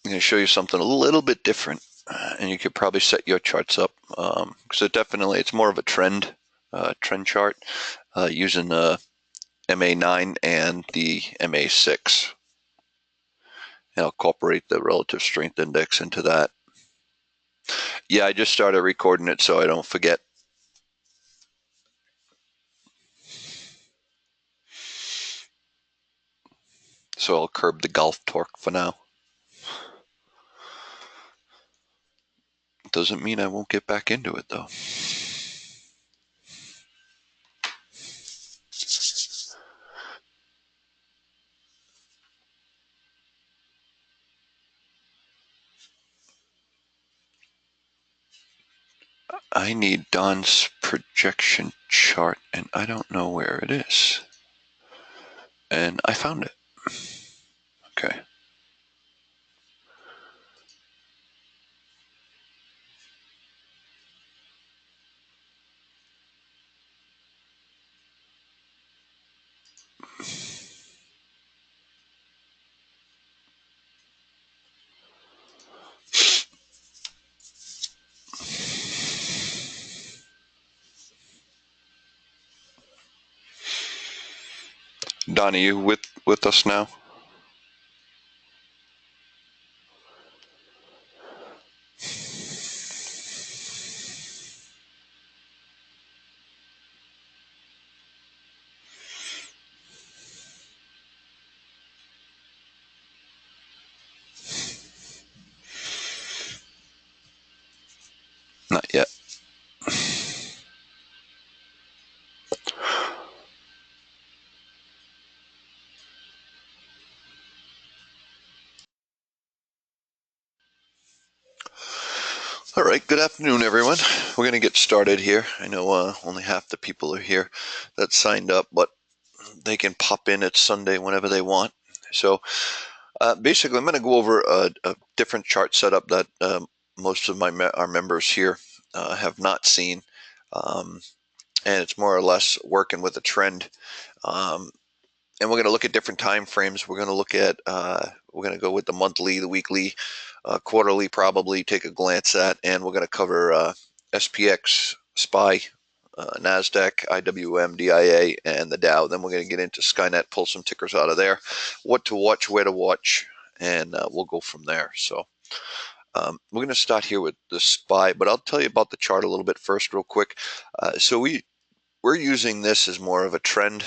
I'm going to show you something a little bit different, and you could probably set your charts up because it's more of a trend chart using the MA9 and the MA6. And I'll incorporate the relative strength index into that. Yeah, I just started recording it so I don't forget. So I'll curb the golf torque for now. Doesn't mean I won't get back into it though. I need Don's projection chart and I don't know where it is. And I found it. Okay. Don, are you with us now? Not yet. All right, good afternoon, everyone. We're going to get started here. I know only half the people are here that signed up, but they can pop in at Sunday whenever they want. So basically, I'm going to go over a different chart setup that most of our members here have not seen. And it's more or less working with a trend. And we're going to look at different time frames. We're going to look at, we're going to go with the monthly, the weekly, quarterly, probably take a glance at, and we're going to cover SPX, SPY, Nasdaq, IWM, DIA, and the Dow. Then we're going to get into Skynet, pull some tickers out of there, what to watch, where to watch, and we'll go from there. So we're going to start here with the SPY, but I'll tell you about the chart a little bit first real quick. So we're using this as more of a trend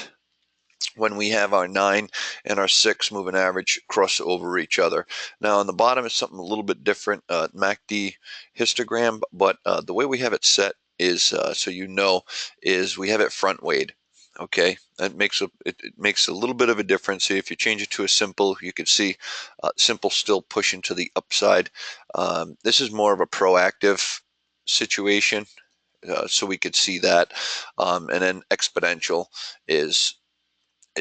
when we have our 9 and our 6 moving average cross over each other. Now on the bottom is something a little bit different, MACD histogram, but the way we have it set is, so you know, is we have it front weighted. Okay, that makes it makes a little bit of a difference. So if you change it to a simple, you can see simple still pushing to the upside. This is more of a proactive situation, so we could see that, and then exponential is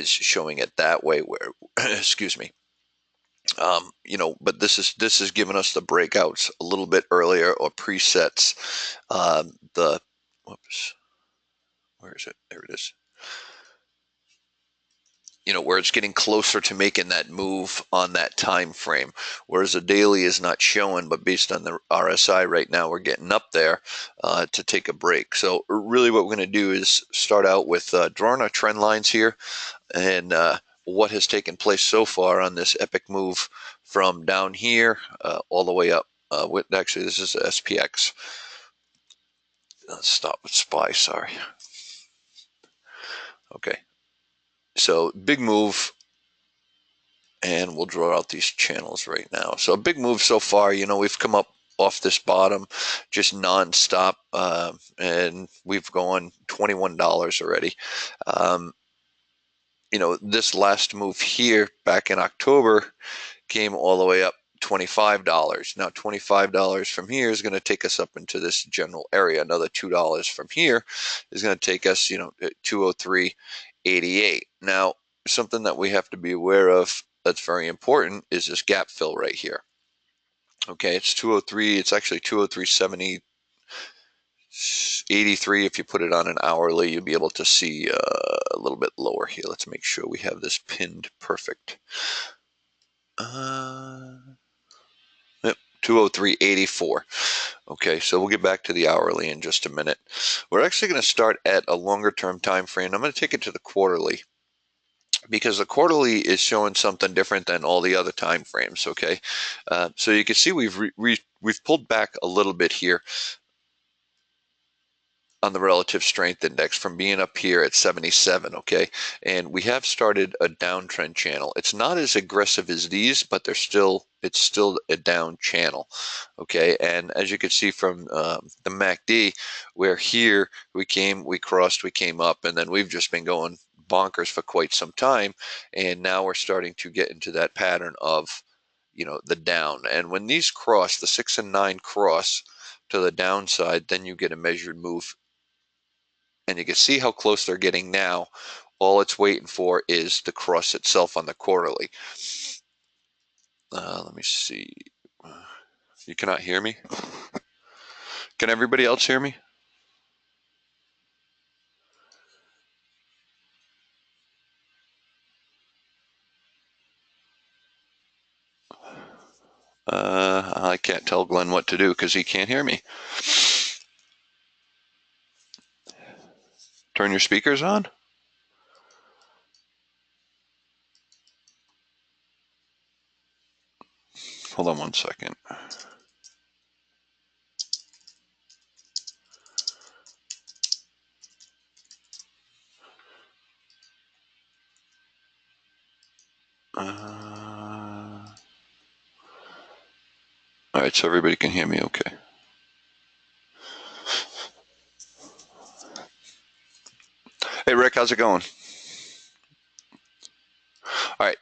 showing it that way where excuse me, but this is giving us the breakouts a little bit earlier, or presets, the whoops, where is it, there it is, where it's getting closer to making that move on that time frame, whereas the daily is not showing, but based on the RSI right now we're getting up there to take a break. So really what we're going to do is start out with drawing our trend lines here, and what has taken place so far on this epic move from down here all the way up. Actually, this is SPX. Let's stop with SPY, sorry. Okay, so big move, and we'll draw out these channels right now. So a big move so far, we've come up off this bottom just non-stop, and we've gone $21 already. This last move here back in October came all the way up $25. Now $25 from here is going to take us up into this general area. Another $2 from here is going to take us, at 203.88. Now, something that we have to be aware of that's very important is this gap fill right here. Okay, it's 203. It's actually 203.70. 83. If you put it on an hourly, you'll be able to see a little bit lower here. Let's make sure we have this pinned perfect. 203.84. Okay, so we'll get back to the hourly in just a minute. We're actually going to start at a longer term time frame. I'm going to take it to the quarterly because the quarterly is showing something different than all the other time frames. Okay, so you can see we've pulled back a little bit here on the relative strength index from being up here at 77, okay? And we have started a downtrend channel. It's not as aggressive as these, but it's still a down channel, okay? And as you can see from the MACD, where here we crossed, we came up, and then we've just been going bonkers for quite some time, and now we're starting to get into that pattern of, the down. And when these cross, the 6 and 9 cross to the downside, then you get a measured move, and you can see how close they're getting now. All it's waiting for is the cross itself on the quarterly. Let me see. You cannot hear me? Can everybody else hear me? I can't tell Glenn what to do because he can't hear me. Turn your speakers on. Hold on one second. All right, so everybody can hear me okay. Hey, Rick, how's it going? All right.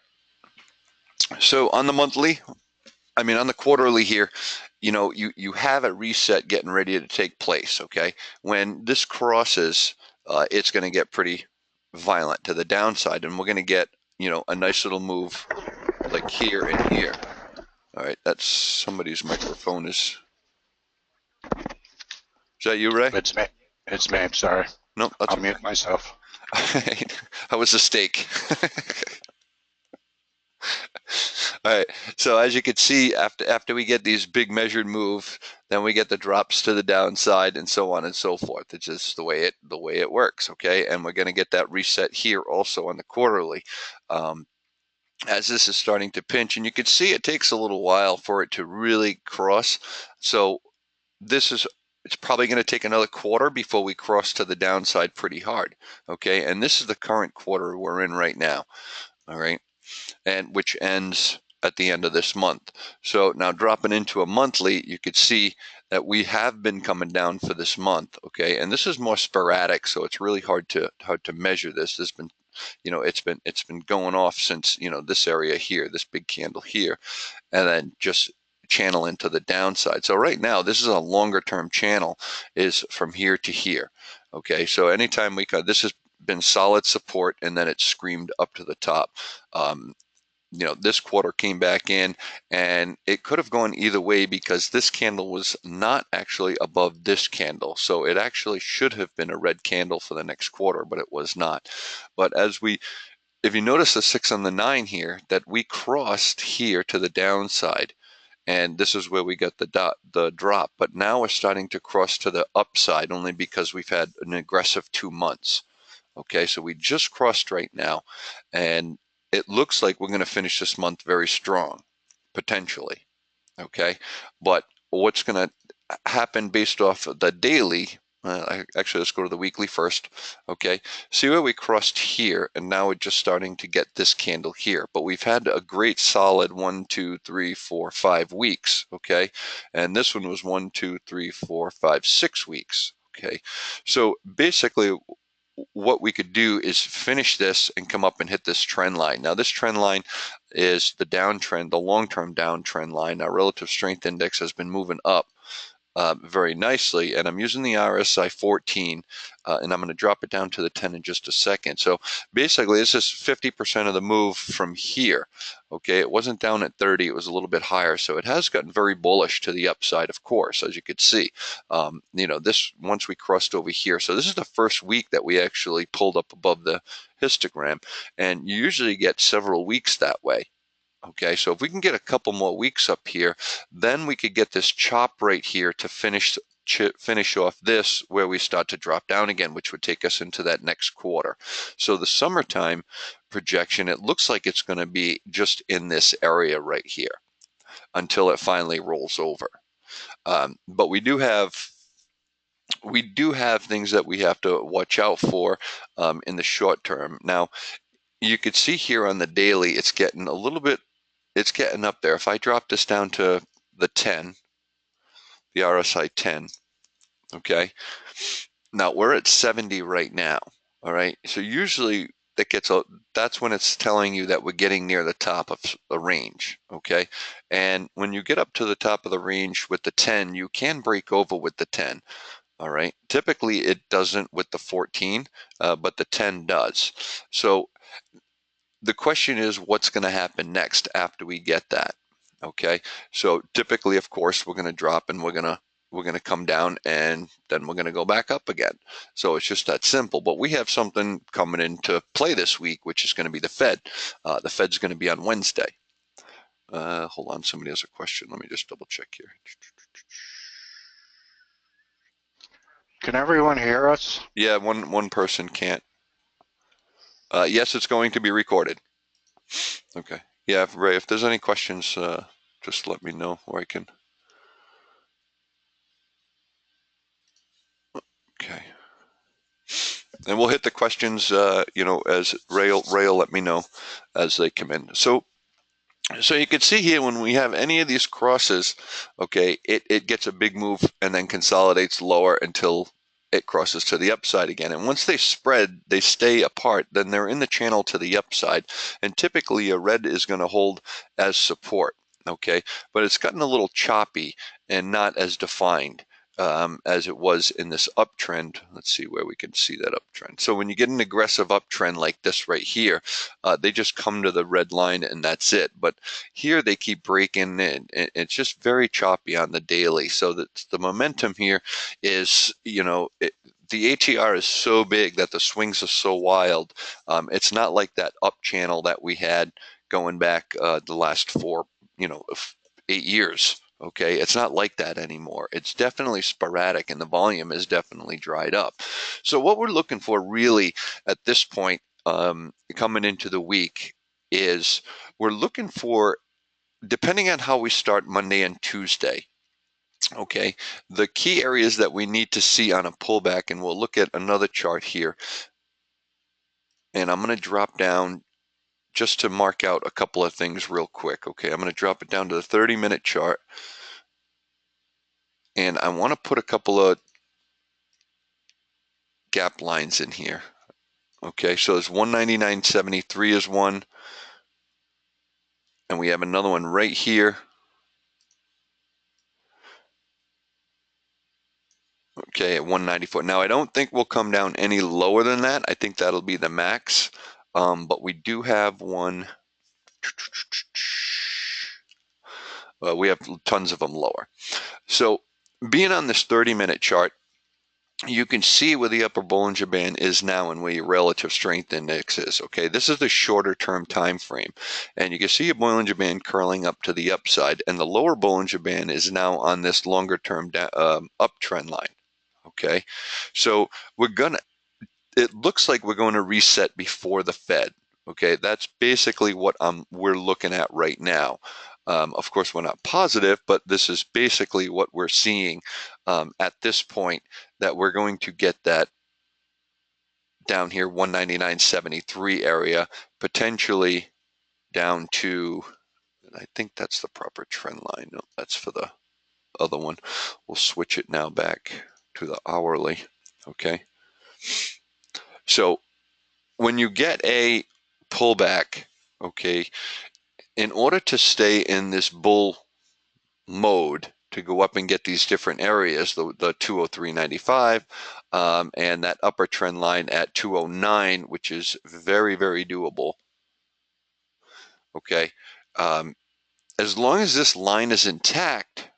So on the quarterly here, you have a reset getting ready to take place, okay? When this crosses, it's going to get pretty violent to the downside, and we're going to get, a nice little move like here and here. All right, that's somebody's microphone is that you, Ray? It's me. It's me. Sorry. No, that's I'll mute myself. How was the steak? All right. So as you can see, after we get these big measured moves, then we get the drops to the downside and so on and so forth. It's just the way it works. Okay, and we're going to get that reset here also on the quarterly. As this is starting to pinch, and you can see it takes a little while for it to really cross. So it's probably going to take another quarter before we cross to the downside pretty hard. Okay, and this is the current quarter we're in right now. All right, and which ends at the end of this month. So now dropping into a monthly, you could see that we have been coming down for this month. Okay, and this is more sporadic, so it's really hard to measure this. There's been it's been going off since this area here, this big candle here, and then just channel into the downside. So right now, this is a longer term channel, is from here to here. Okay, so anytime this has been solid support, and then it screamed up to the top. This quarter came back in, and it could have gone either way because this candle was not actually above this candle. So it actually should have been a red candle for the next quarter, but it was not. But if you notice the 6 and the 9 here, that we crossed here to the downside, and this is where we got the drop. But now we're starting to cross to the upside only because we've had an aggressive 2 months. Okay, so we just crossed right now, and it looks like we're going to finish this month very strong, potentially. Okay, but what's going to happen based off of the daily? Actually, let's go to the weekly first. Okay, see where we crossed here, and now we're just starting to get this candle here. But we've had a great solid 1, 2, 3, 4, 5 weeks. Okay, and this one was 1, 2, 3, 4, 5, 6 weeks. Okay, so basically, what we could do is finish this and come up and hit this trend line. Now, this trend line is the downtrend, the long-term downtrend line. Our relative strength index has been moving up very nicely, and I'm using the RSI 14, and I'm going to drop it down to the 10 in just a second. So basically, this is 50% of the move from here. Okay, it wasn't down at 30, it was a little bit higher, so it has gotten very bullish to the upside, of course, as you could see. This once we crossed over here, so this is the first week that we actually pulled up above the histogram, and you usually get several weeks that way. Okay, so if we can get a couple more weeks up here, then we could get this chop right here to finish off this where we start to drop down again, which would take us into that next quarter. So the summertime projection, it looks like it's going to be just in this area right here until it finally rolls over. But we do have things that we have to watch out for in the short term. Now, you could see here on the daily, it's getting a little bit, it's getting up there. If I drop this down to the 10, the RSI 10, okay, now we're at 70 right now, all right? So usually that's when it's telling you that we're getting near the top of the range, okay? And when you get up to the top of the range with the 10, you can break over with the 10. All right. Typically, it doesn't with the 14, but the 10 does. So the question is, what's going to happen next after we get that? Okay. So typically, of course, we're going to drop and we're going to come down and then we're going to go back up again. So it's just that simple. But we have something coming into play this week, which is going to be the Fed. The Fed's going to be on Wednesday. Hold on, somebody has a question. Let me just double check here. Can everyone hear us? Yeah, one person can't. Yes, it's going to be recorded. Okay. Yeah, Ray, if there's any questions, just let me know or I can. Okay. And we'll hit the questions, as Ray will let me know as they come in. So you can see here when we have any of these crosses, okay, it gets a big move and then consolidates lower until it crosses to the upside again. And once they spread, they stay apart, then they're in the channel to the upside. And typically a red is going to hold as support, okay? But it's gotten a little choppy and not as defined as it was in this uptrend. Let's see where we can see that uptrend. So when you get an aggressive uptrend like this right here, they just come to the red line and that's it. But here they keep breaking in. It's just very choppy on the daily. So that the momentum here is, the ATR is so big that the swings are so wild. It's not like that up channel that we had going back the last 8 years. Okay, it's not like that anymore. It's definitely sporadic and the volume is definitely dried up. So what we're looking for really at this point, coming into the week, is we're looking for, depending on how we start Monday and Tuesday, okay, the key areas that we need to see on a pullback, and we'll look at another chart here, and I'm going to drop down just to mark out a couple of things real quick. Okay, I'm going to drop it down to the 30-minute chart, and I want to put a couple of gap lines in here. Okay, so there's 199.73 is one, and we have another one right here. Okay, at 194. Now I don't think we'll come down any lower than that. I think that'll be the max. But we do have one. We have tons of them lower. So being on this 30-minute chart, you can see where the upper Bollinger Band is now and where your relative strength index is. Okay, this is the shorter term time frame, and you can see a Bollinger Band curling up to the upside, and the lower Bollinger Band is now on this longer term uptrend line. Okay, so it looks like we're going to reset before the Fed. Okay, that's basically what we're looking at right now. Of course, we're not positive, but this is basically what we're seeing at this point, that we're going to get that down here, 199.73 area, potentially down to, I think that's the proper trend line. No, that's for the other one. We'll switch it now back to the hourly. Okay. So when you get a pullback, okay, in order to stay in this bull mode, to go up and get these different areas, the 203.95 and that upper trend line at 209, which is very, very doable. Okay. As long as this line is intact,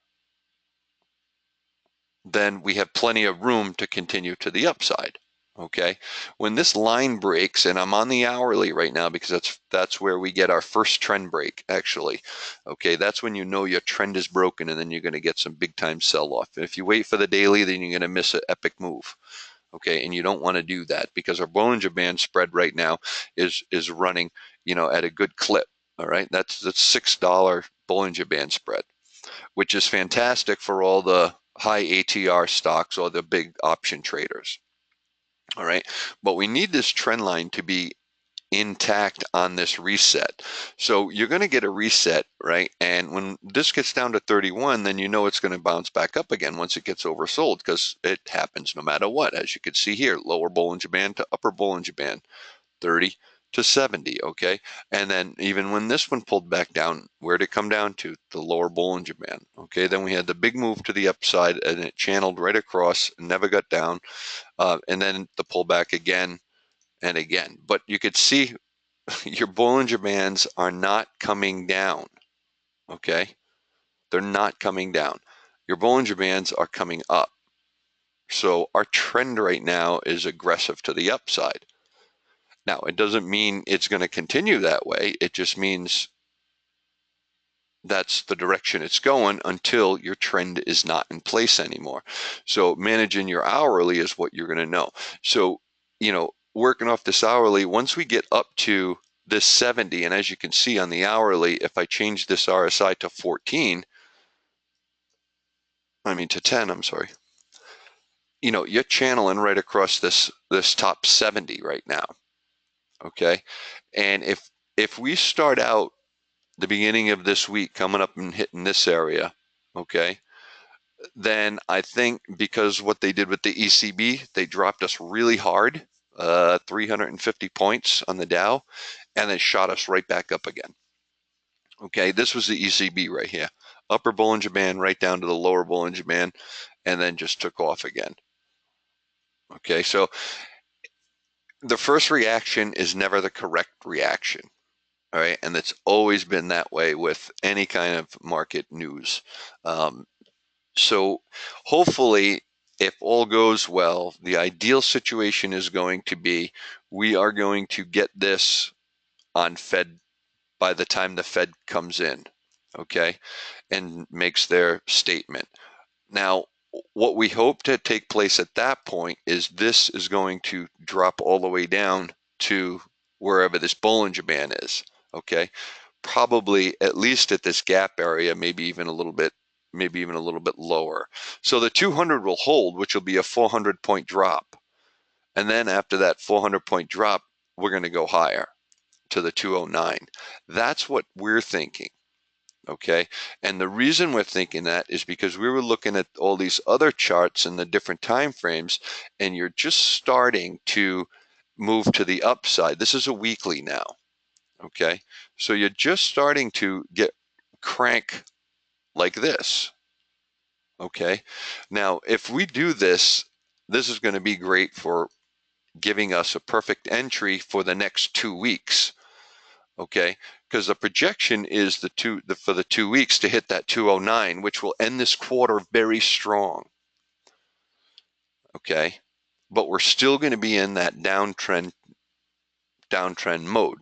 then we have plenty of room to continue to the upside. Okay, when this line breaks, and I'm on the hourly right now because that's where we get our first trend break, actually. Okay, that's when you know your trend is broken, and then you're going to get some big time sell off. If you wait for the daily, then you're going to miss an epic move. Okay, and you don't want to do that because our Bollinger Band spread right now is running, at a good clip. All right, that's $6 Bollinger Band spread, which is fantastic for all the high ATR stocks or the big option traders. All right, but we need this trend line to be intact on this reset. So you're going to get a reset, right? And when this gets down to 31, then you know it's going to bounce back up again once it gets oversold, because it happens no matter what. As you can see here, lower Bollinger Band to upper Bollinger Band, 30 to 70, okay? And then even when this one pulled back down, where'd it come down to? The lower Bollinger Band, okay? Then we had the big move to the upside, and it channeled right across, never got down, and then the pullback again and again. But you could see your Bollinger Bands are not coming down, okay? They're not coming down. Your Bollinger Bands are coming up. So our trend right now is aggressive to the upside. Now, it doesn't mean it's going to continue that way. It just means that's the direction it's going until your trend is not in place anymore. So managing your hourly is what you're going to know. So, working off this hourly, once we get up to this 70, and as you can see on the hourly, if I change this RSI to 14, to 10, I'm sorry, you're channeling right across this top 70 right now. Okay. And if we start out the beginning of this week coming up and hitting this area, okay, then I think because what they did with the ECB, they dropped us really hard, 350 points on the Dow, and then shot us right back up again. Okay, this was the ECB right here. Upper Bollinger Band right down to the lower Bollinger Band, and then just took off again. Okay, so the first reaction is never the correct reaction. All right, and it's always been that way with any kind of market news. Um, So hopefully, if all goes well, the ideal situation is going to be we are going to get this on Fed by the time the Fed comes in, okay, and makes their statement. Now, what we hope to take place at that point is this is going to drop all the way down to wherever this Bollinger Band is, okay? Probably at least at this gap area, maybe even a little bit lower. So the 200 will hold, which will be a 400 point drop. And then after that 400 point drop, we're going to go higher to the 209. That's what we're thinking. Okay. And the reason we're thinking that is because we were looking at all these other charts and the different time frames, and you're just starting to move to the upside. This is a weekly now. Okay. So you're just starting to get crank like this. Okay. Now, if we do this, this is going to be great for giving us a perfect entry for the next 2 weeks. Okay. Because the projection is for the 2 weeks to hit that 209, which will end this quarter very strong. Okay. But we're still going to be in that downtrend mode.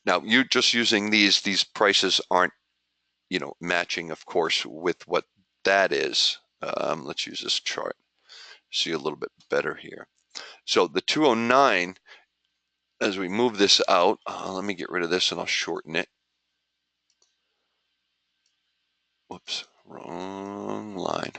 Now, you just using these prices aren't matching, of course, with what that is. Let's use this chart. See a little bit better here. So the 209, as we move this out, let me get rid of this and I'll shorten it. Whoops, wrong line.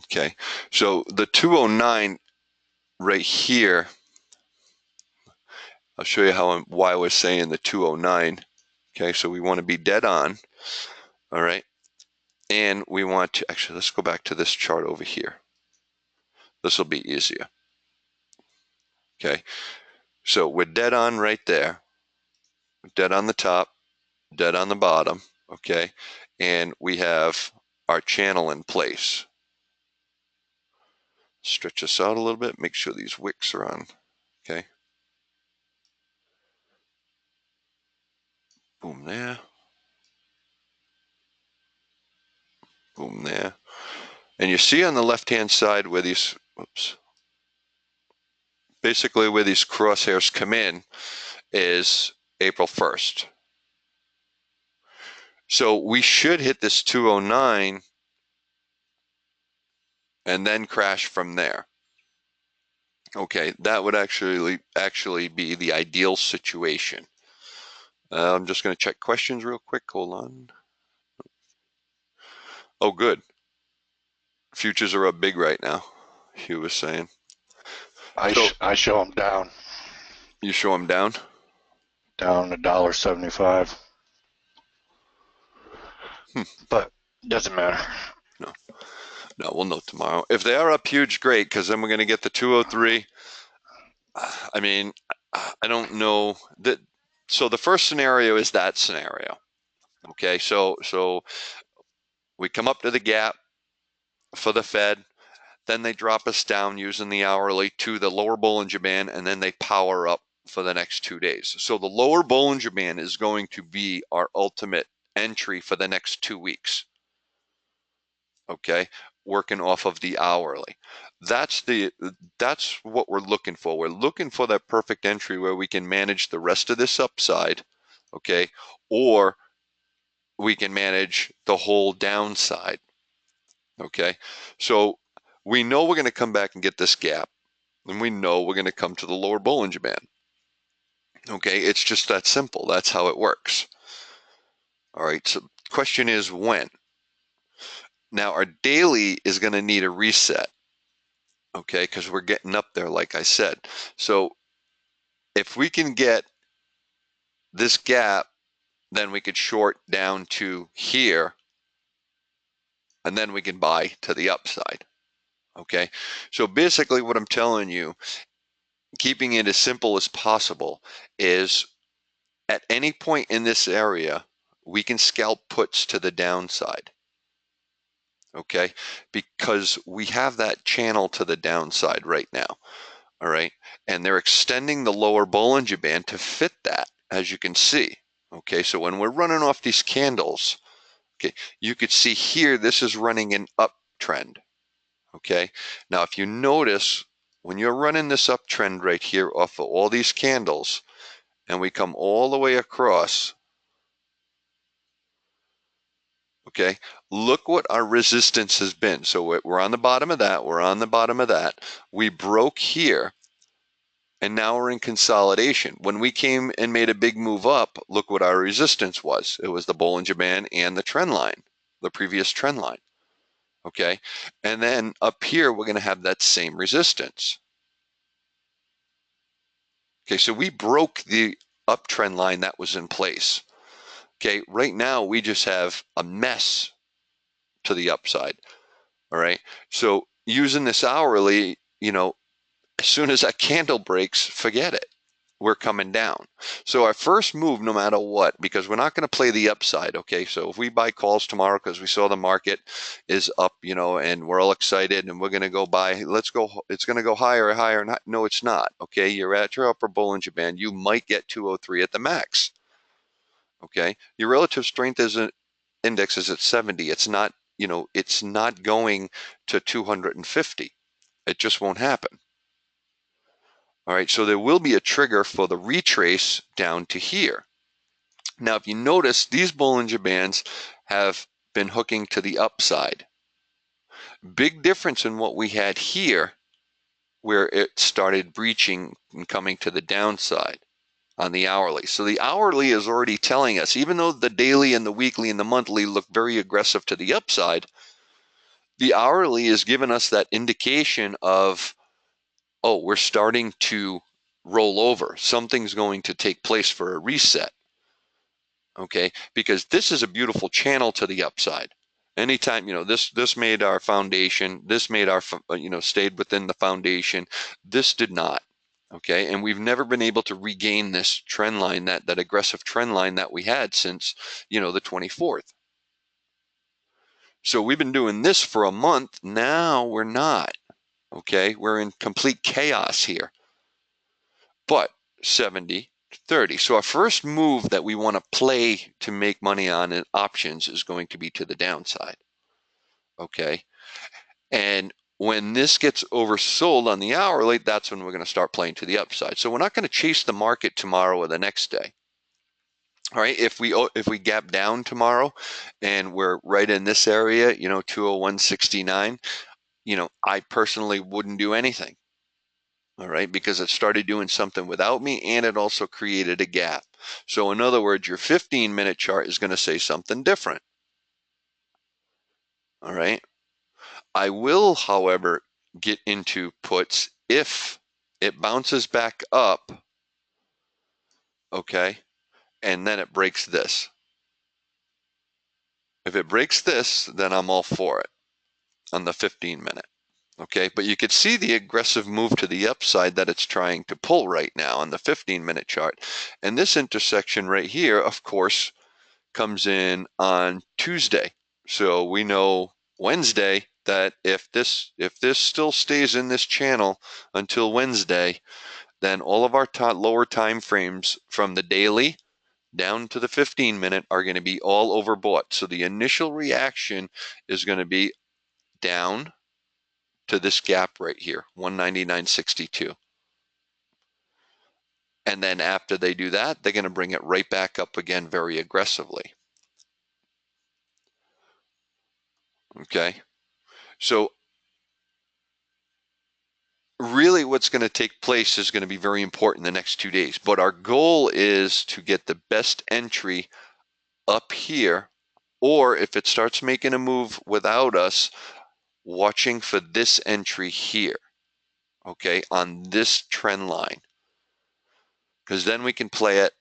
Okay, so the 209 right here, I'll show you why I was saying the 209. Okay, so we want to be dead on. All right, and we want to actually, let's go back to this chart over here. This will be easier. Okay, so we're dead on right there, dead on the top, dead on the bottom. Okay, and we have our channel in place. Stretch this out a little bit, make sure these wicks are on. Okay, Boom there. Boom there. And you see on the left-hand side where these, whoops, basically where these crosshairs come in is April 1st. So we should hit this 209 and then crash from there. Okay, that would actually be the ideal situation. I'm just going to check questions real quick. Hold on. Oh, good. Futures are up big right now, Hugh was saying. So I show them down you show them down? down $1.75, Hmm. but doesn't matter. No, no, we'll know tomorrow. If they are up huge, great, because then we're going to get the 203. I mean, I don't know that. So the first scenario is that scenario. Okay, so we come up to the gap for the Fed, then they drop us down using the hourly to the lower Bollinger Band, and then they power up for the next 2 days. So the lower Bollinger Band is going to be our ultimate entry for the next 2 weeks. Okay, working off of the hourly. That's what we're looking for. We're looking for that perfect entry where we can manage the rest of this upside, okay, or we can manage the whole downside. Okay, so we know we're going to come back and get this gap, and we know we're going to come to the lower Bollinger Band. Okay, it's just that simple. That's how it works. All right, so question is when. Now our daily is going to need a reset. Okay, because we're getting up there, like I said. So if we can get this gap, then we could short down to here, and then we can buy to the upside. Okay, so basically what I'm telling you, keeping it as simple as possible, is at any point in this area, we can scalp puts to the downside. Okay, because we have that channel to the downside right now. All right, and they're extending the lower Bollinger Band to fit that, as you can see. Okay, so when we're running off these candles, okay, you could see here this is running an uptrend. Okay, now if you notice, when you're running this uptrend right here off of all these candles, and we come all the way across, okay, look what our resistance has been. So we're on the bottom of that, we're on the bottom of that. We broke here, and now we're in consolidation. When we came and made a big move up, look what our resistance was. It was the Bollinger Band and the trend line, the previous trend line. Okay, and then up here, we're going to have that same resistance. Okay, so we broke the uptrend line that was in place. Okay, right now we just have a mess to the upside. All right, so using this hourly, as soon as that candle breaks, forget it. We're coming down. So our first move, no matter what, because we're not going to play the upside, okay? So if we buy calls tomorrow because we saw the market is up, and we're all excited and we're going to go buy, let's go, it's going to go higher, higher. No, it's not, okay? You're at your upper Bollinger Band. You might get 203 at the max, okay? Your relative strength index is at 70. It's not, it's not going to 250. It just won't happen. All right, so there will be a trigger for the retrace down to here. Now, if you notice, these Bollinger Bands have been hooking to the upside. Big difference in what we had here, where it started breaching and coming to the downside on the hourly. So the hourly is already telling us, even though the daily and the weekly and the monthly look very aggressive to the upside, the hourly is giving us that indication of, oh, we're starting to roll over. Something's going to take place for a reset. Okay, because this is a beautiful channel to the upside. Anytime, this made our foundation, this made our, stayed within the foundation. This did not. Okay, and we've never been able to regain this trend line, that aggressive trend line that we had since, the 24th. So we've been doing this for a month. Now we're not. Okay, we're in complete chaos here. But 70, 30. So our first move that we want to play to make money on in options is going to be to the downside. Okay. And when this gets oversold on the hourly, that's when we're going to start playing to the upside. So we're not going to chase the market tomorrow or the next day. All right, if we gap down tomorrow and we're right in this area, 201.69, I personally wouldn't do anything. All right, because it started doing something without me and it also created a gap. So in other words, your 15-minute chart is going to say something different. All right. I will, however, get into puts if it bounces back up, okay, and then it breaks this. If it breaks this, then I'm all for it on the 15-minute. Okay, but you could see the aggressive move to the upside that it's trying to pull right now on the 15-minute chart. And this intersection right here, of course, comes in on Tuesday. So we know Wednesday that if this still stays in this channel until Wednesday, then all of our lower time frames from the daily down to the 15-minute are going to be all overbought. So the initial reaction is going to be down to this gap right here, 199.62. And then after they do that, they're going to bring it right back up again very aggressively. Okay. So really what's going to take place is going to be very important in the next 2 days. But our goal is to get the best entry up here, or if it starts making a move without us, watching for this entry here, okay, on this trend line. Because then we can play it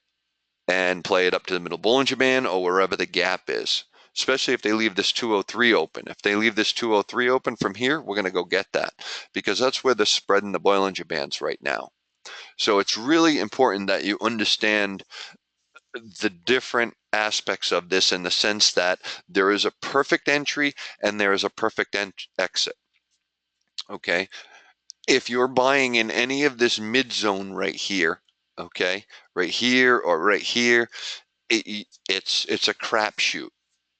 and play it up to the middle Bollinger Band or wherever the gap is, especially if they leave this 203 open. If they leave this 203 open from here, we're going to go get that because that's where the spread in the Bollinger Band's right now. So it's really important that you understand the different aspects of this in the sense that there is a perfect entry and there is a perfect exit. Okay. If you're buying in any of this mid zone right here, okay, right here or right here, it's a crapshoot.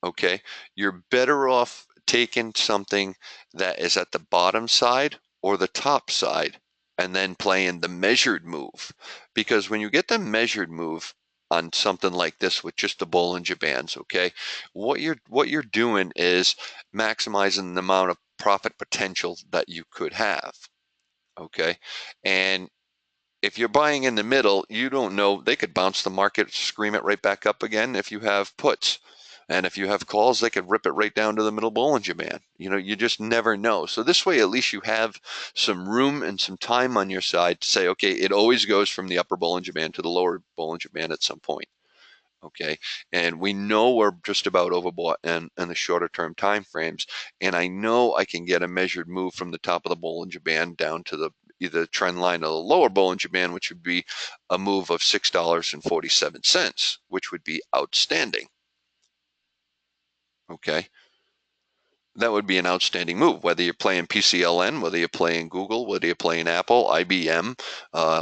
Okay, you're better off taking something that is at the bottom side or the top side and then playing the measured move. Because when you get the measured move on something like this with just the Bollinger Bands, okay, what you're doing is maximizing the amount of profit potential that you could have. Okay, and if you're buying in the middle, you don't know. They could bounce the market, scream it right back up again if you have puts. And if you have calls, they could rip it right down to the middle Bollinger Band. You just never know. So this way, at least you have some room and some time on your side to say, okay, it always goes from the upper Bollinger Band to the lower Bollinger Band at some point. Okay, and we know we're just about overbought in the shorter term time frames, and I know I can get a measured move from the top of the Bollinger Band down to the either the trend line or the lower Bollinger Band, which would be a move of $6.47, which would be outstanding. Okay, that would be an outstanding move, whether you're playing PCLN, whether you're playing Google, whether you're playing Apple, IBM,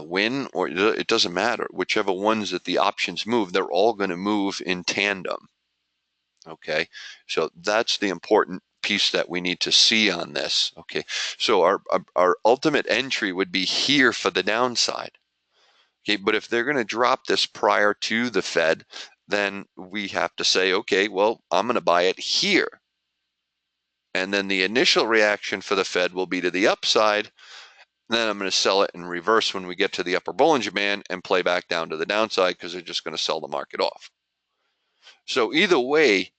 Win, or it doesn't matter. Whichever ones that the options move, they're all going to move in tandem. Okay, so that's the important piece that we need to see on this. Okay, so our ultimate entry would be here for the downside. Okay, but if they're going to drop this prior to the Fed, then we have to say, okay, well, I'm going to buy it here. And then the initial reaction for the Fed will be to the upside. Then I'm going to sell it in reverse when we get to the upper Bollinger Band and play back down to the downside because they're just going to sell the market off. So either way,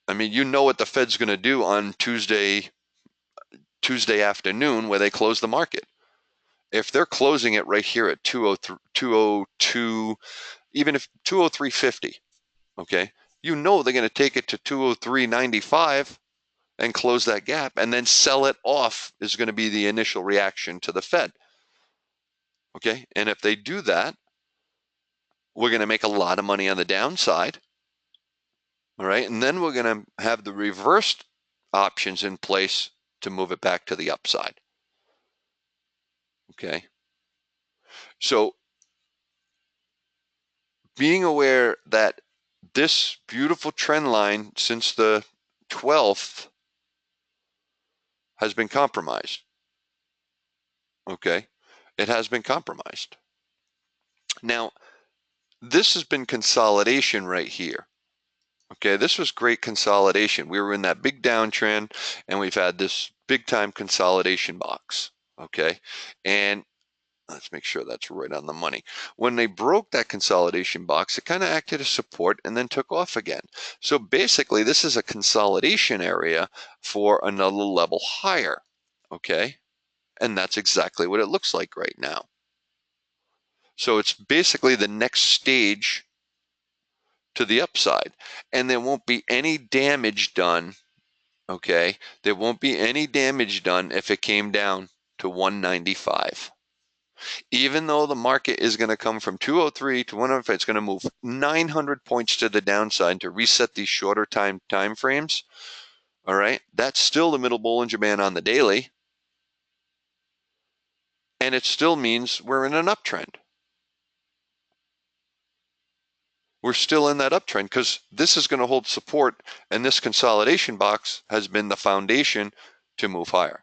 I mean, you know what the Fed's going to do on Tuesday afternoon where they close the market. If they're closing it right here at 202, even if 203.50, okay, you know they're going to take it to 203.95 and close that gap and then sell it off is going to be the initial reaction to the Fed. Okay, and if they do that, we're going to make a lot of money on the downside. All right, and then we're going to have the reversed options in place to move it back to the upside. Okay, so being aware that this beautiful trend line since the 12th has been compromised. Okay, it has been compromised. Now, this has been consolidation right here. Okay, this was great consolidation. We were in that big downtrend and we've had this big time consolidation box. Okay, and let's make sure that's right on the money. When they broke that consolidation box, it kind of acted as support and then took off again. So basically, this is a consolidation area for another level higher. Okay, and that's exactly what it looks like right now. So it's basically the next stage to the upside, and there won't be any damage done. Okay, there won't be any damage done if it came down to 195. Even though the market is going to come from 203 to 105, it's going to move 900 points to the downside to reset these shorter time frames. All right, that's still the middle Bollinger Band on the daily, and it still means we're in an uptrend. We're still in that uptrend because this is going to hold support, and this consolidation box has been the foundation to move higher.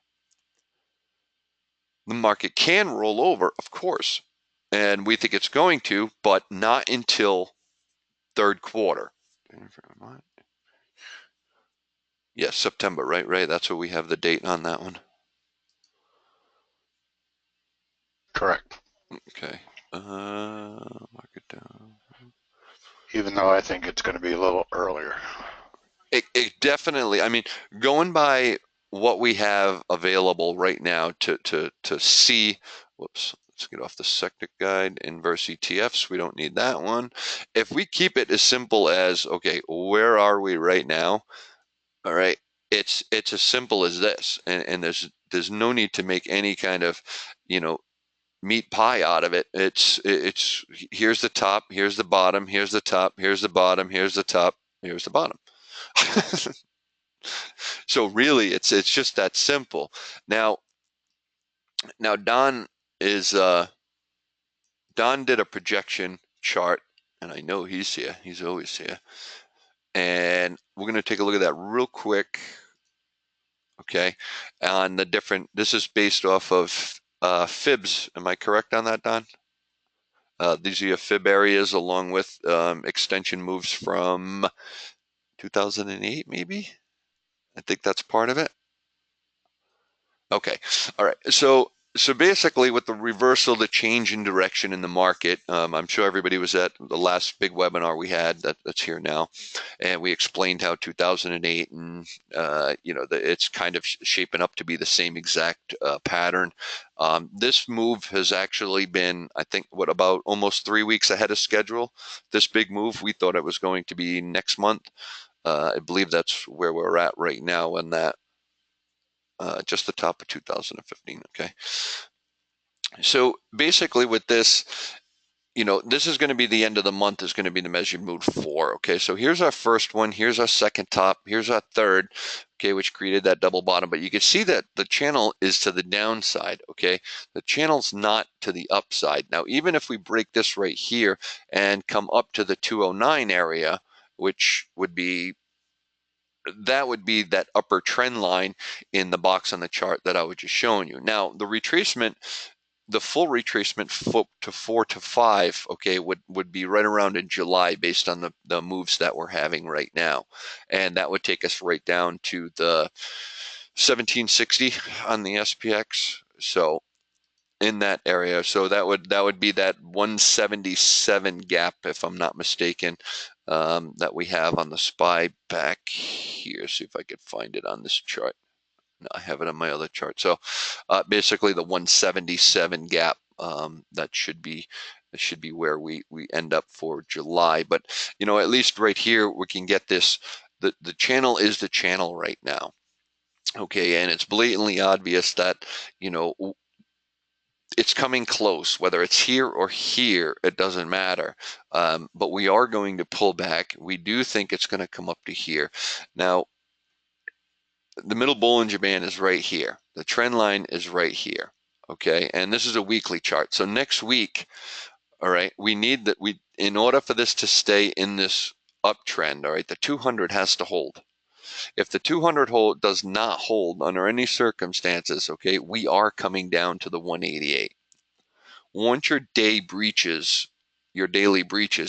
The market can roll over, of course, and we think it's going to, but not until third quarter. Yes, September, right, right. That's what we have the date on that one. Correct. Okay. Mark it down. Even though I think it's going to be a little earlier. It definitely, I mean, going by what we have available right now to see, whoops, let's get off the sector guide, inverse ETFs. We don't need that one. If we keep it as simple as, okay, where are we right now? All right. It's as simple as this. And there's no need to make any kind of, you know, meat pie out of it. It's here's the top, here's the bottom, here's the top, here's the bottom, here's the top, here's the bottom. So really, it's just that simple. Now now Don did a projection chart, and I know he's here. He's always here, and we're going to take a look at that real quick. Okay, on the different. This is based off of fibs. Am I correct on that, Don? These are your fib areas along with extension moves from 2008, maybe? I think that's part of it. Okay. All right. So basically, with the reversal, the change in direction in the market, I'm sure everybody was at the last big webinar we had that's here now, and we explained how 2008 and it's kind of shaping up to be the same exact pattern. This move has actually been, I think, what about almost 3 weeks ahead of schedule. This big move, we thought it was going to be next month. I believe that's where we're at right now, and that just the top of 2015. Okay. So basically, with this, this is going to be the end of the month, is going to be the measured move 4. Okay. So here's our first one. Here's our second top. Here's our third. Okay. Which created that double bottom. But you can see that the channel is to the downside. Okay. The channel's not to the upside. Now, even if we break this right here and come up to the 209 area, which would be that upper trend line in the box on the chart that I was just showing you. Now, the full retracement to 4 to 5, okay, would be right around in July based on the moves that we're having right now. And that would take us right down to the 1760 on the SPX. So in that area. So that would be that 177 gap, if I'm not mistaken, that we have on the SPY back here. See if I could find it on this chart. No, I have it on my other chart. So basically the 177 gap, that should be where we end up for July. But at least right here we can get this. The channel is the channel right now. Okay, and it's blatantly obvious that it's coming close, whether it's here or here, it doesn't matter. But we are going to pull back. We do think it's going to come up to here. Now, the middle Bollinger Band is right here. The trend line is right here. Okay, and this is a weekly chart. So next week, All right. We need that. In order for this to stay in this uptrend, all right, the 200 has to hold. If the 200 does not hold under any circumstances, okay, we are coming down to the 188. Once your daily breaches,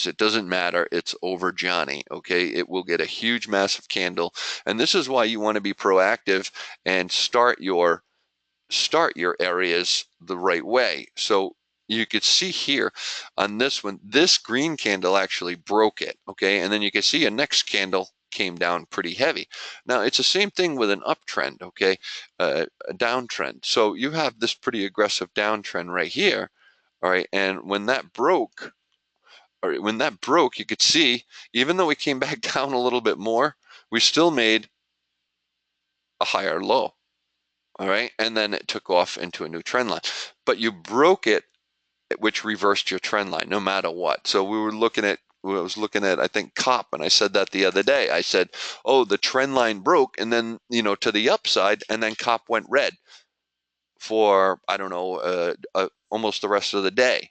it doesn't matter. It's over Johnny, okay? It will get a huge, massive candle. And this is why you want to be proactive and start your areas the right way. So you could see here on this one, this green candle actually broke it, okay? And then you can see a next candle came down pretty heavy. Now it's the same thing with an uptrend, okay? A downtrend. So you have this pretty aggressive downtrend right here, all right? And when that broke, you could see, even though we came back down a little bit more, we still made a higher low. All right. And then it took off into a new trend line. But you broke it, which reversed your trend line no matter what. So I was looking at, I think, COP, and I said that the other day. I said, oh, the trend line broke and then, to the upside, and then COP went red for, I don't know, almost the rest of the day.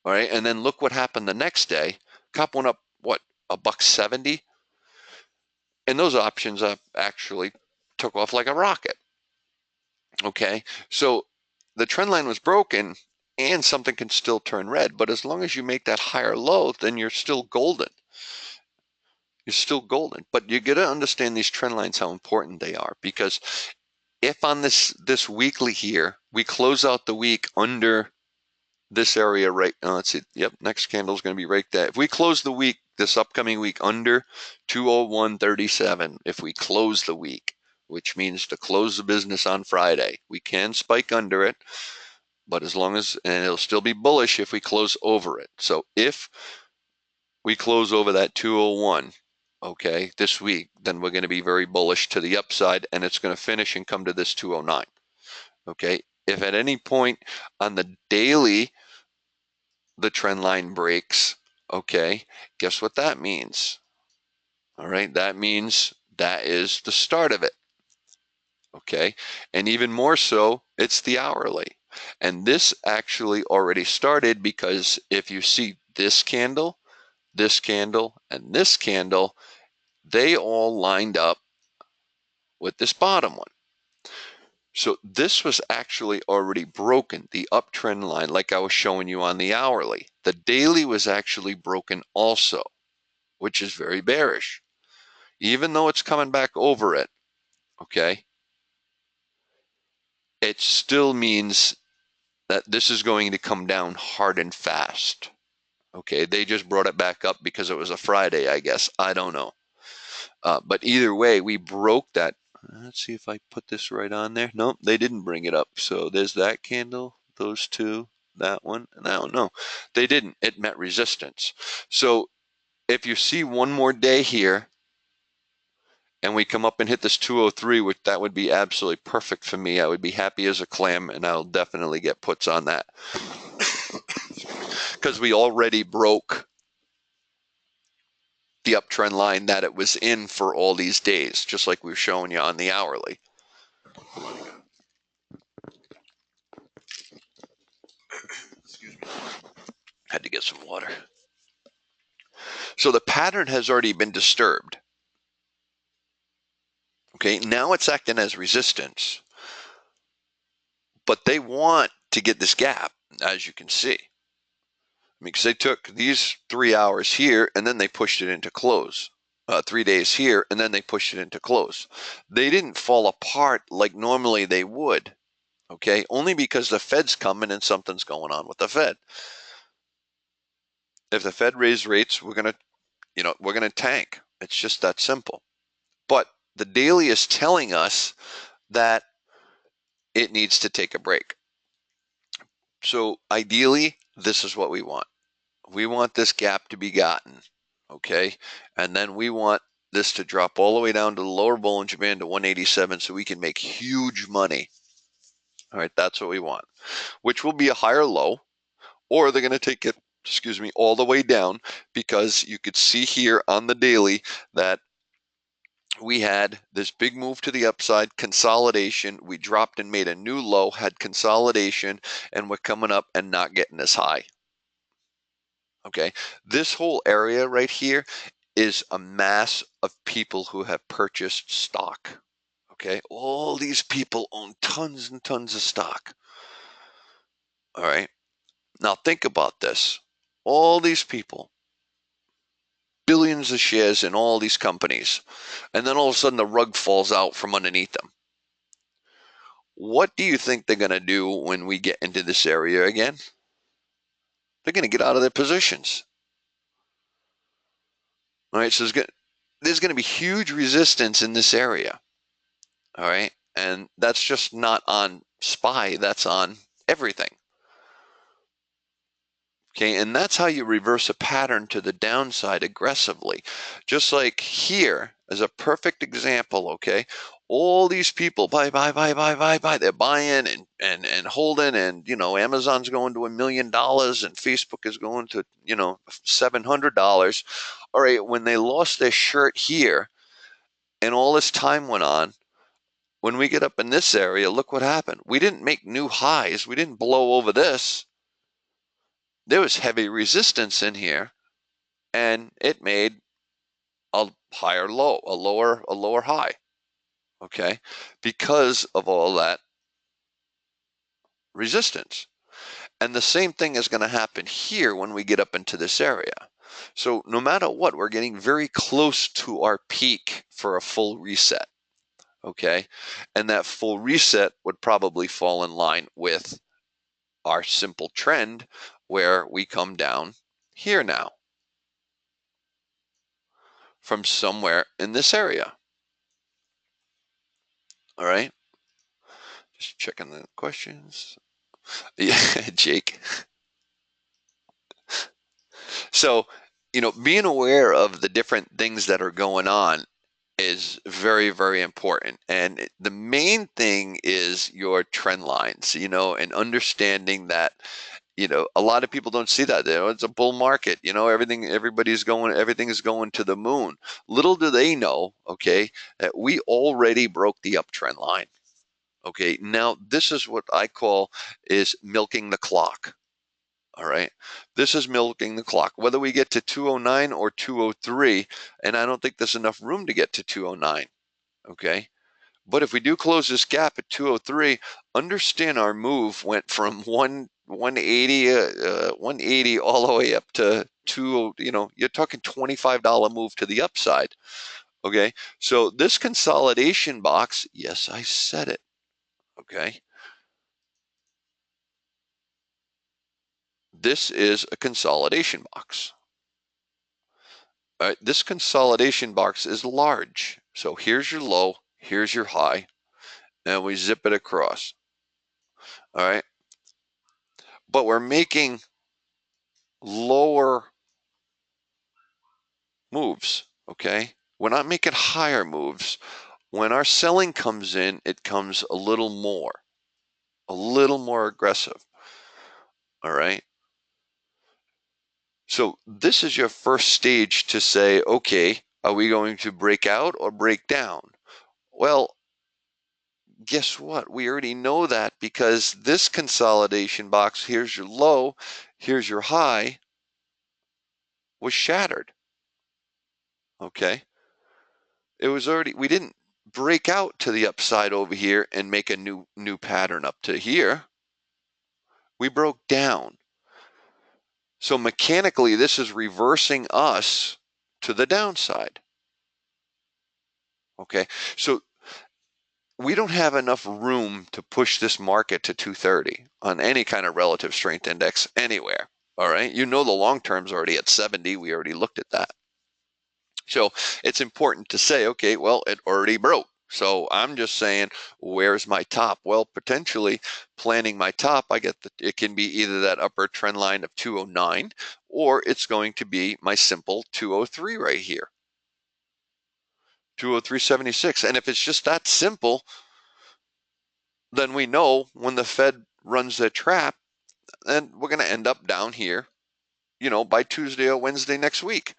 All right. And then look what happened the next day. COP went up, what, $1.70? And those options actually took off like a rocket. Okay, so the trend line was broken and something can still turn red, but as long as you make that higher low, then you're still golden. You're still golden. But you got to understand these trend lines, how important they are, because if on this weekly here, we close out the week under this area right now, let's see, yep, next candle is going to be right there. If we close the week, this upcoming week, under 201.37, if we close the week, which means to close the business on Friday, we can spike under it, but and it'll still be bullish if we close over it. So if we close over that 201, okay, this week, then we're going to be very bullish to the upside, and it's going to finish and come to this 209. Okay, if at any point on the daily the trend line breaks, okay, guess what that means? All right, that means that is the start of it. Okay, and even more so, it's the hourly. And this actually already started, because if you see this candle, and this candle, they all lined up with this bottom one. So this was actually already broken, the uptrend line, like I was showing you on the hourly. The daily was actually broken also, which is very bearish. Even though it's coming back over it, okay, it still means that this is going to come down hard and fast. Okay, they just brought it back up because it was a Friday, I guess. I don't know. But either way, we broke that. Let's see if I put this right on there. Nope, they didn't bring it up. So there's that candle, those two, that one, and that one. No, they didn't. It met resistance. So if you see one more day here and we come up and hit this 203, which that would be absolutely perfect for me. I would be happy as a clam, and I'll definitely get puts on that. Because we already broke the uptrend line that it was in for all these days, just like we were showing you on the hourly. Excuse me. Had to get some water. So the pattern has already been disturbed. Okay, now it's acting as resistance. But they want to get this gap, as you can see. Because they took these 3 hours here and then they pushed it into close. 3 days here and then they pushed it into close. They didn't fall apart like normally they would. Okay, only because the Fed's coming and something's going on with the Fed. If the Fed raised rates, we're gonna tank. It's just that simple. But the daily is telling us that it needs to take a break. So ideally, this is what we want. We want this gap to be gotten, okay? And then we want this to drop all the way down to the lower Bollinger Band to 187 so we can make huge money. All right, that's what we want, which will be a higher low, or they're going to take it, all the way down, because you could see here on the daily that we had this big move to the upside, consolidation. We dropped and made a new low, had consolidation, and we're coming up and not getting as high. Okay, this whole area right here is a mass of people who have purchased stock. Okay, all these people own tons and tons of stock. All right, now think about this. All these people, billions of shares in all these companies, and then all of a sudden the rug falls out from underneath them. What do you think they're going to do when we get into this area again? They're going to get out of their positions. All right, so there's going to be huge resistance in this area. All right, and that's just not on SPY, that's on everything. Okay, and that's how you reverse a pattern to the downside aggressively. Just like here, as a perfect example, okay, all these people buy, they're buying and holding, and Amazon's going to $1 million and Facebook is going to, $700. All right, when they lost their shirt here and all this time went on, when we get up in this area, look what happened. We didn't make new highs, we didn't blow over this. There was heavy resistance in here, and it made a higher low, a lower high. Okay, because of all that resistance. And the same thing is going to happen here when we get up into this area. So no matter what, we're getting very close to our peak for a full reset. Okay, and that full reset would probably fall in line with our simple trend where we come down here now from somewhere in this area. All right, just checking the questions. Yeah, Jake. So, being aware of the different things that are going on is very, very important. And the main thing is your trend lines, and understanding that, a lot of people don't see that. It's a bull market, everything is going to the moon. Little do they know, okay, that we already broke the uptrend line. Okay, now this is what I call is milking the clock. All right. This is milking the clock. Whether we get to 209 or 203, and I don't think there's enough room to get to 209. Okay. But if we do close this gap at 203, understand our move went from 180 all the way up to 2, you're talking $25 move to the upside. Okay. So this consolidation box, yes, I said it. Okay. This is a consolidation box. This consolidation box is large. So here's your low, here's your high, and we zip it across. All right. But we're making lower moves. Okay. We're not making higher moves. When our selling comes in, it comes a little more aggressive. All right. So this is your first stage to say, okay, are we going to break out or break down? Well, guess what? We already know that because this consolidation box, here's your low, here's your high, was shattered. Okay. It was already, we didn't break out to the upside over here and make a new pattern up to here. We broke down. So mechanically, this is reversing us to the downside. Okay. So we don't have enough room to push this market to 230 on any kind of relative strength index anywhere. All right. The long term's already at 70. We already looked at that. So it's important to say, okay, well, it already broke. So I'm just saying, where's my top? Well, potentially planning my top, it can be either that upper trend line of 209 or it's going to be my simple 203 right here. 203.76. And if it's just that simple, then we know when the Fed runs their trap, then we're going to end up down here, by Tuesday or Wednesday next week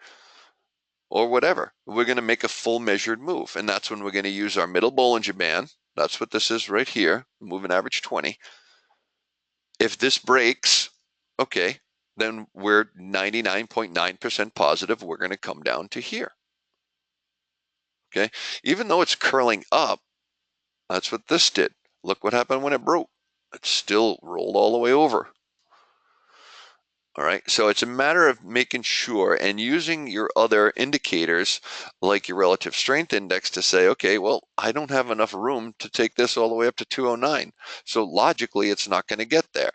or whatever. We're going to make a full measured move. And that's when we're going to use our middle Bollinger Band. That's what this is right here, moving average 20. If this breaks, okay, then we're 99.9% positive we're going to come down to here. Okay, even though it's curling up, that's what this did. Look what happened when it broke. It still rolled all the way over. All right, so it's a matter of making sure and using your other indicators like your relative strength index to say, okay, well, I don't have enough room to take this all the way up to 209. So logically, it's not going to get there.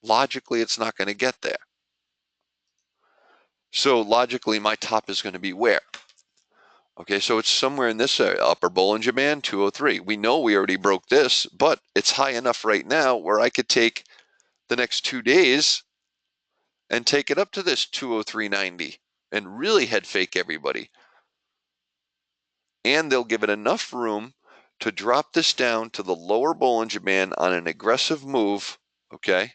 Logically, it's not going to get there. So logically, my top is going to be where? Okay, so it's somewhere in this area, upper Bollinger Band, 203. We know we already broke this, but it's high enough right now where I could take the next 2 days and take it up to this 203.90 and really head fake everybody. And they'll give it enough room to drop this down to the lower Bollinger Band on an aggressive move, okay,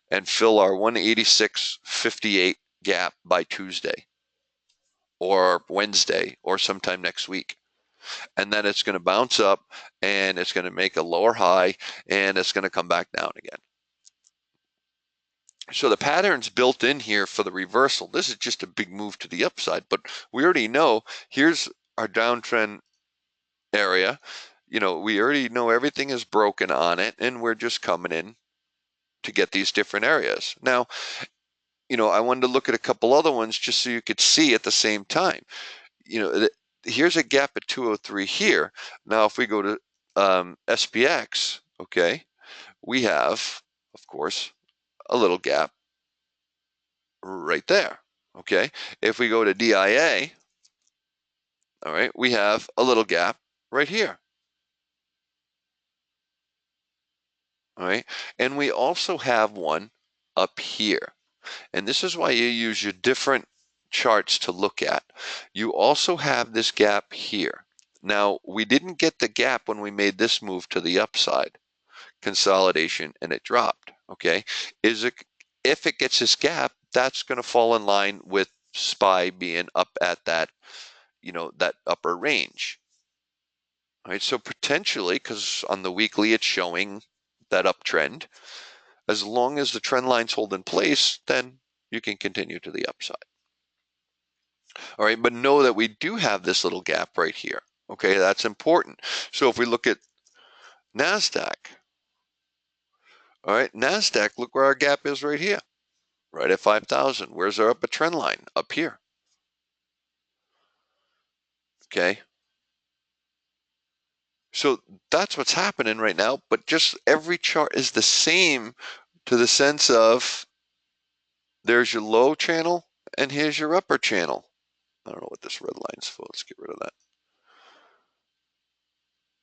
and fill our 186.58 gap by Tuesday or Wednesday or sometime next week. And then it's going to bounce up and it's going to make a lower high and it's going to come back down again. So the pattern's built in here for the reversal. This is just a big move to the upside, but we already know here's our downtrend area. You know, we already know everything is broken on it and we're just coming in to get these different areas. Now, you know, I wanted to look at a couple other ones just so you could see at the same time. You know, here's a gap at 203 here. Now, if we go to SPX, okay, we have, of course, a little gap right there. Okay, if we go to DIA, all right, we have a little gap right here. All right, and we also have one up here. And this is why you use your different charts to look at. You also have this gap here. Now, we didn't get the gap when we made this move to the upside, consolidation, and it dropped. Okay, if it gets this gap, that's going to fall in line with SPY being up at that, you know, that upper range. All right, so potentially, because on the weekly it's showing that uptrend, as long as the trend lines hold in place, then you can continue to the upside. All right, but know that we do have this little gap right here. Okay, that's important. So if we look at Nasdaq, all right, Nasdaq, look where our gap is right here, right at 5,000. Where's our upper trend line? Up here. Okay, so that's what's happening right now, but just every chart is the same to the sense of there's your low channel and here's your upper channel. I don't know what this red line's for. Let's get rid of that.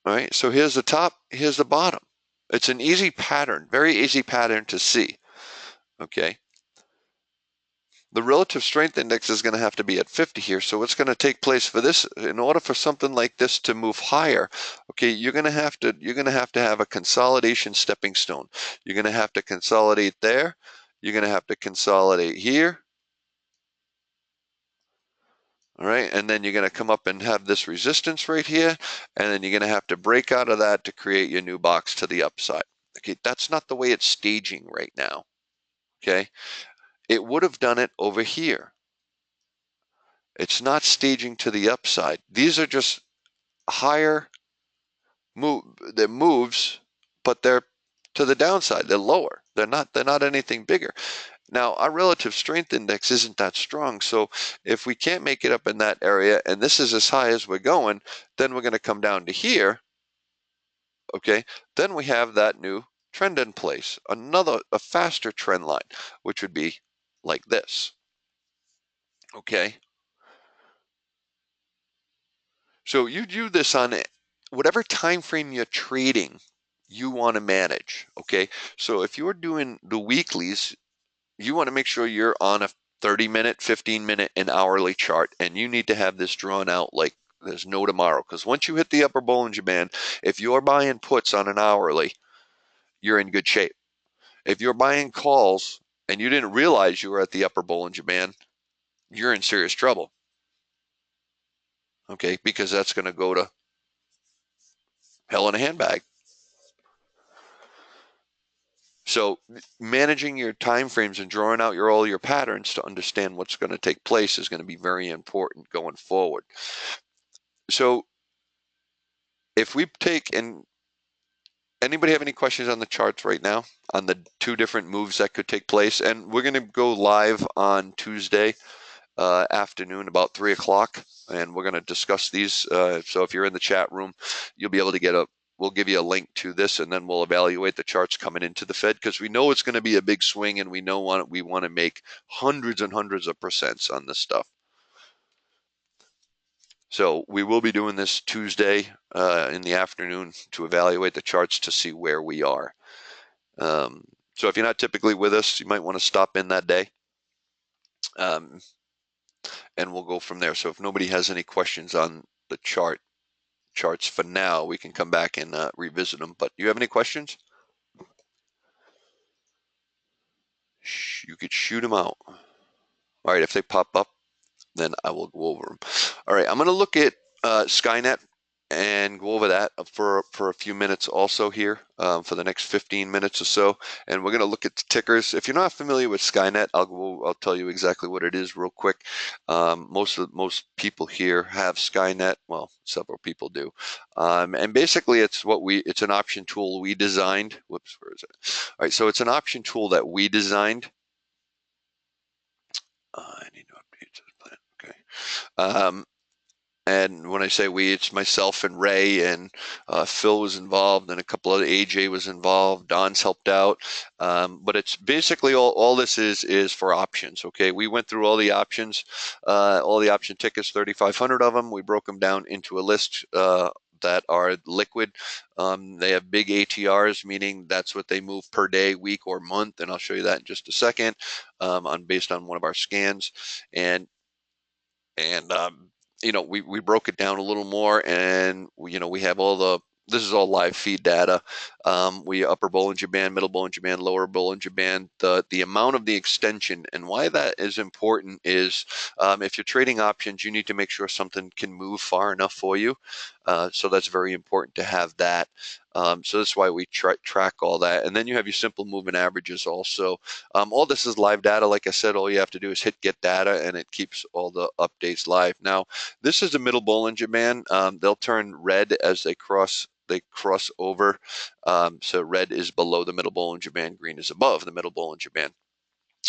All right, so here's the top, here's the bottom. It's an easy pattern, very easy pattern to see. Okay. The relative strength index is going to have to be at 50 here. So what's going to take place for this, in order for something like this to move higher, okay, you're going to have to have a consolidation stepping stone. You're going to have to consolidate there. You're going to have to consolidate here. All right, and then you're going to come up and have this resistance right here, and then you're going to have to break out of that to create your new box to the upside. Okay, that's not the way it's staging right now. Okay, it would have done it over here. It's not staging to the upside. These are just higher moves, but they're to the downside. They're lower. They're not anything bigger. Now, our relative strength index isn't that strong, so if we can't make it up in that area, and this is as high as we're going, then we're going to come down to here, okay? Then we have that new trend in place, a faster trend line, which would be like this, okay? So you do this on whatever time frame you're trading, you want to manage, okay? So if you're doing the weeklies, you want to make sure you're on a 30-minute, 15-minute, and hourly chart, and you need to have this drawn out like there's no tomorrow. Because once you hit the upper Bollinger Band, if you're buying puts on an hourly, you're in good shape. If you're buying calls and you didn't realize you were at the upper Bollinger Band, you're in serious trouble. Okay, because that's going to go to hell in a handbag. So managing your time frames and drawing out all your patterns to understand what's going to take place is going to be very important going forward. So if we take and anybody have any questions on the charts right now on the two different moves that could take place? And we're going to go live on Tuesday afternoon about 3 o'clock, and we're going to discuss these. So if you're in the chat room, you'll be able to we'll give you a link to this, and then we'll evaluate the charts coming into the Fed because we know it's going to be a big swing, and we want to make hundreds and hundreds of percents on this stuff. So we will be doing this Tuesday in the afternoon to evaluate the charts to see where we are. So if you're not typically with us, you might want to stop in that day. And we'll go from there. So if nobody has any questions on the charts for now, we can come back and revisit them. But do you have any questions? You could shoot them out. All right, if they pop up, then I will go over them. All right, I'm going to look at Skynet and go over that for a few minutes also here for the next 15 minutes or so. And we're going to look at the tickers. If you're not familiar with Skynet, I'll tell you exactly what it is real quick. Most people here have Skynet. Well, several people do. And basically, it's an option tool we designed. Whoops, where is it? All right, so it's an option tool that we designed. I need to update this plan. Okay. And when I say we, it's myself and Ray and Phil was involved and a couple other, AJ was involved, Don's helped out. But it's basically all this is for options. Okay. We went through all the options, all the option tickets, 3,500 of them. We broke them down into a list, that are liquid. They have big ATRs, meaning that's what they move per day, week, or month. And I'll show you that in just a second, based on one of our scans. And we broke it down a little more, and we have this is all live feed data. We upper Bollinger Band, middle Bollinger Band, lower Bollinger Band. The amount of the extension and why that is important is if you're trading options, you need to make sure something can move far enough for you. So that's very important to have that. So that's why we track all that. And then you have your simple moving averages also. All this is live data. Like I said, all you have to do is hit get data and it keeps all the updates live. Now, this is the middle Bollinger Band. They'll turn red as they cross over. So red is below the middle Bollinger Band, green is above the middle Bollinger Band.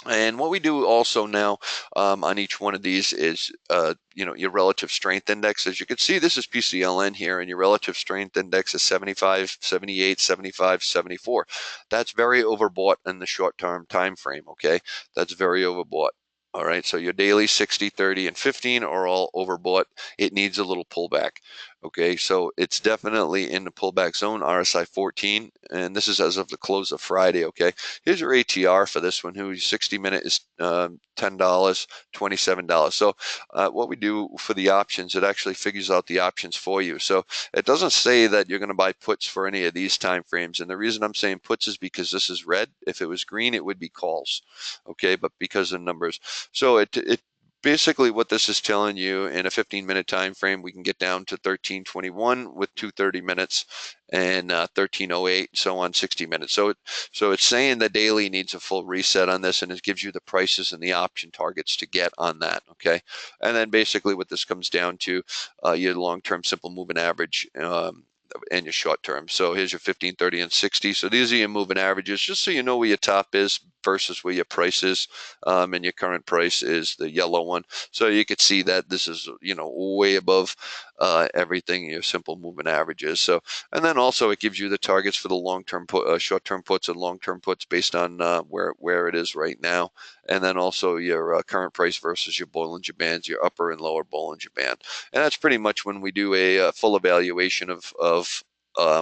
And what we do also now on each one of these is, your relative strength index. As you can see, this is PCLN here, and your relative strength index is 75, 78, 75, 74. That's very overbought in the short-term time frame, okay? That's very overbought. All right, so your daily 60, 30, and 15 are all overbought. It needs a little pullback. Okay, so it's definitely in the pullback zone, RSI 14, and this is as of the close of Friday, okay? Here's your ATR for this one, whose 60-minute is $10, $27. So what we do for the options, it actually figures out the options for you. So it doesn't say that you're going to buy puts for any of these time frames. And the reason I'm saying puts is because this is red. If it was green, it would be calls, okay? But because of numbers. So it basically what this is telling you, in a 15-minute time frame, we can get down to 1321 with 230 minutes and 1308, so on 60 minutes. So it's saying the daily needs a full reset on this, and it gives you the prices and the option targets to get on that. Okay, and then basically what this comes down to, your long-term simple moving average. And your short term. So here's your 15, 30, and 60. So these are your moving averages, just so you know where your top is versus where your price is. And your current price is the yellow one. So you could see that this is, way above everything your simple moving averages. So, and then also it gives you the targets for the long-term short-term puts and long-term puts based on where it is right now. And then also your current price versus your Bollinger Bands, your upper and lower Bollinger Band. And that's pretty much when we do a full evaluation of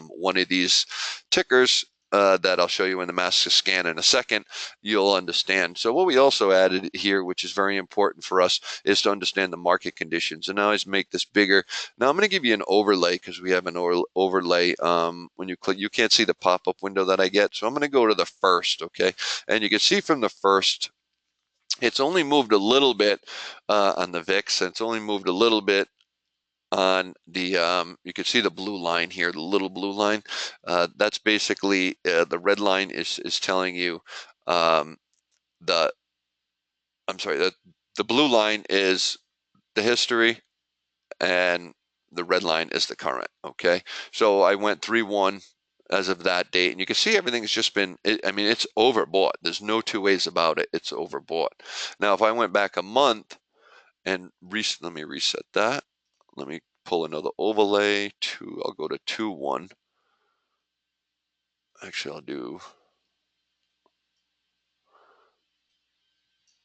one of these tickers that I'll show you in the master scan in a second, you'll understand. So what we also added here, which is very important for us, is to understand the market conditions. And now I make this bigger. Now I'm going to give you an overlay because we have an overlay. When you click, you can't see the pop-up window that I get. So I'm going to go to the first, okay? And you can see from the first, it's only moved a little bit on the VIX, and it's only moved a little bit on the, you can see the blue line here, the little blue line. That's basically, the red line is telling you, um, the, I'm sorry, the blue line is the history, and the red line is the current. Okay, so I went 3-1 as of that date, and you can see everything's just been, I mean, it's overbought. There's no two ways about it. It's overbought. Now, if I went back a month and let me reset that. Let me pull another overlay to, I'll go to 2-1. Actually,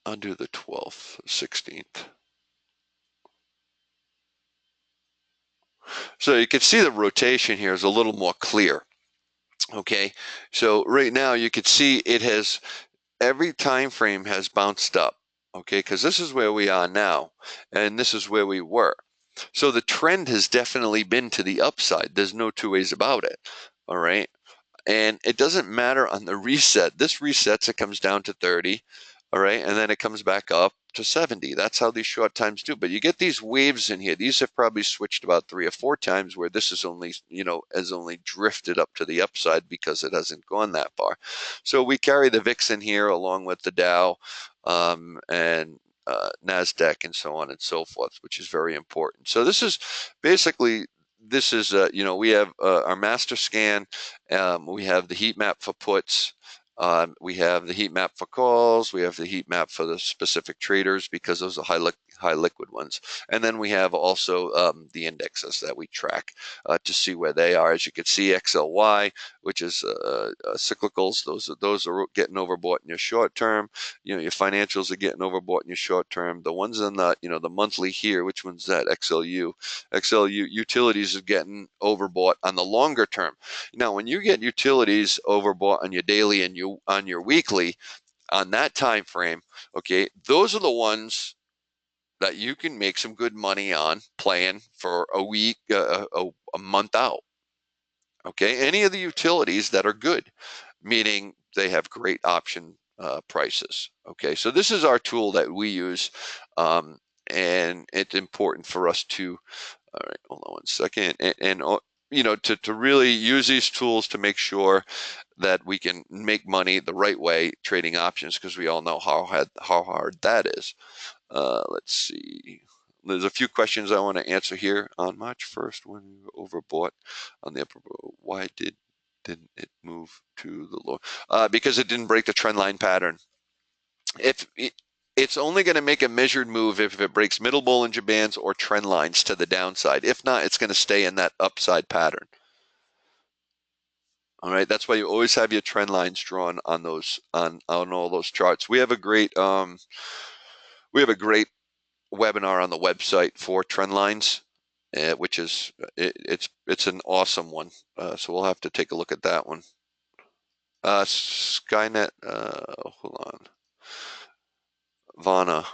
I'll do the 12th, 16th. So you can see the rotation here is a little more clear. Okay, so right now you can see it has, every time frame has bounced up. Okay, because this is where we are now, and this is where we were. So the trend has definitely been to the upside. There's no two ways about it. All right. And it doesn't matter on the reset. This resets, it comes down to 30, all right, and then it comes back up to 70. That's how these short times do. But you get these waves in here. These have probably switched about 3 or 4 times, where this is only, has only drifted up to the upside because it hasn't gone that far. So we carry the VIX in here along with the Dow, and Nasdaq, and so on and so forth, which is very important. So this is basically, we have our master scan. We have the heat map for puts. We have the heat map for calls. We have the heat map for the specific traders, because those are high liquid ones. And then we have also, the indexes that we track to see where they are. As you can see, XLY, which is cyclicals, those are getting overbought in your short term. Your financials are getting overbought in your short term. The ones in the monthly here, which one's that? XLU utilities are getting overbought on the longer term. Now, when you get utilities overbought on your daily and on your weekly, on that time frame, okay, those are the ones that you can make some good money on playing for a week, a month out. Okay, any of the utilities that are good, meaning they have great option prices. Okay, so this is our tool that we use, and it's important for us to. All right, hold on 1 second, and to really use these tools to make sure that we can make money the right way trading options, because we all know how hard that is. Let's see. There's a few questions I want to answer here. On March 1st, when we were overbought on the upper, why didn't it move to the low? Because it didn't break the trend line pattern. If it's only going to make a measured move if it breaks middle Bollinger Bands or trend lines to the downside. If not, it's going to stay in that upside pattern. All right, that's why you always have your trend lines drawn on those, on all those charts. We have a great webinar on the website for trend lines, which is it's an awesome one. So we'll have to take a look at that one. Skynet, hold on, Vana.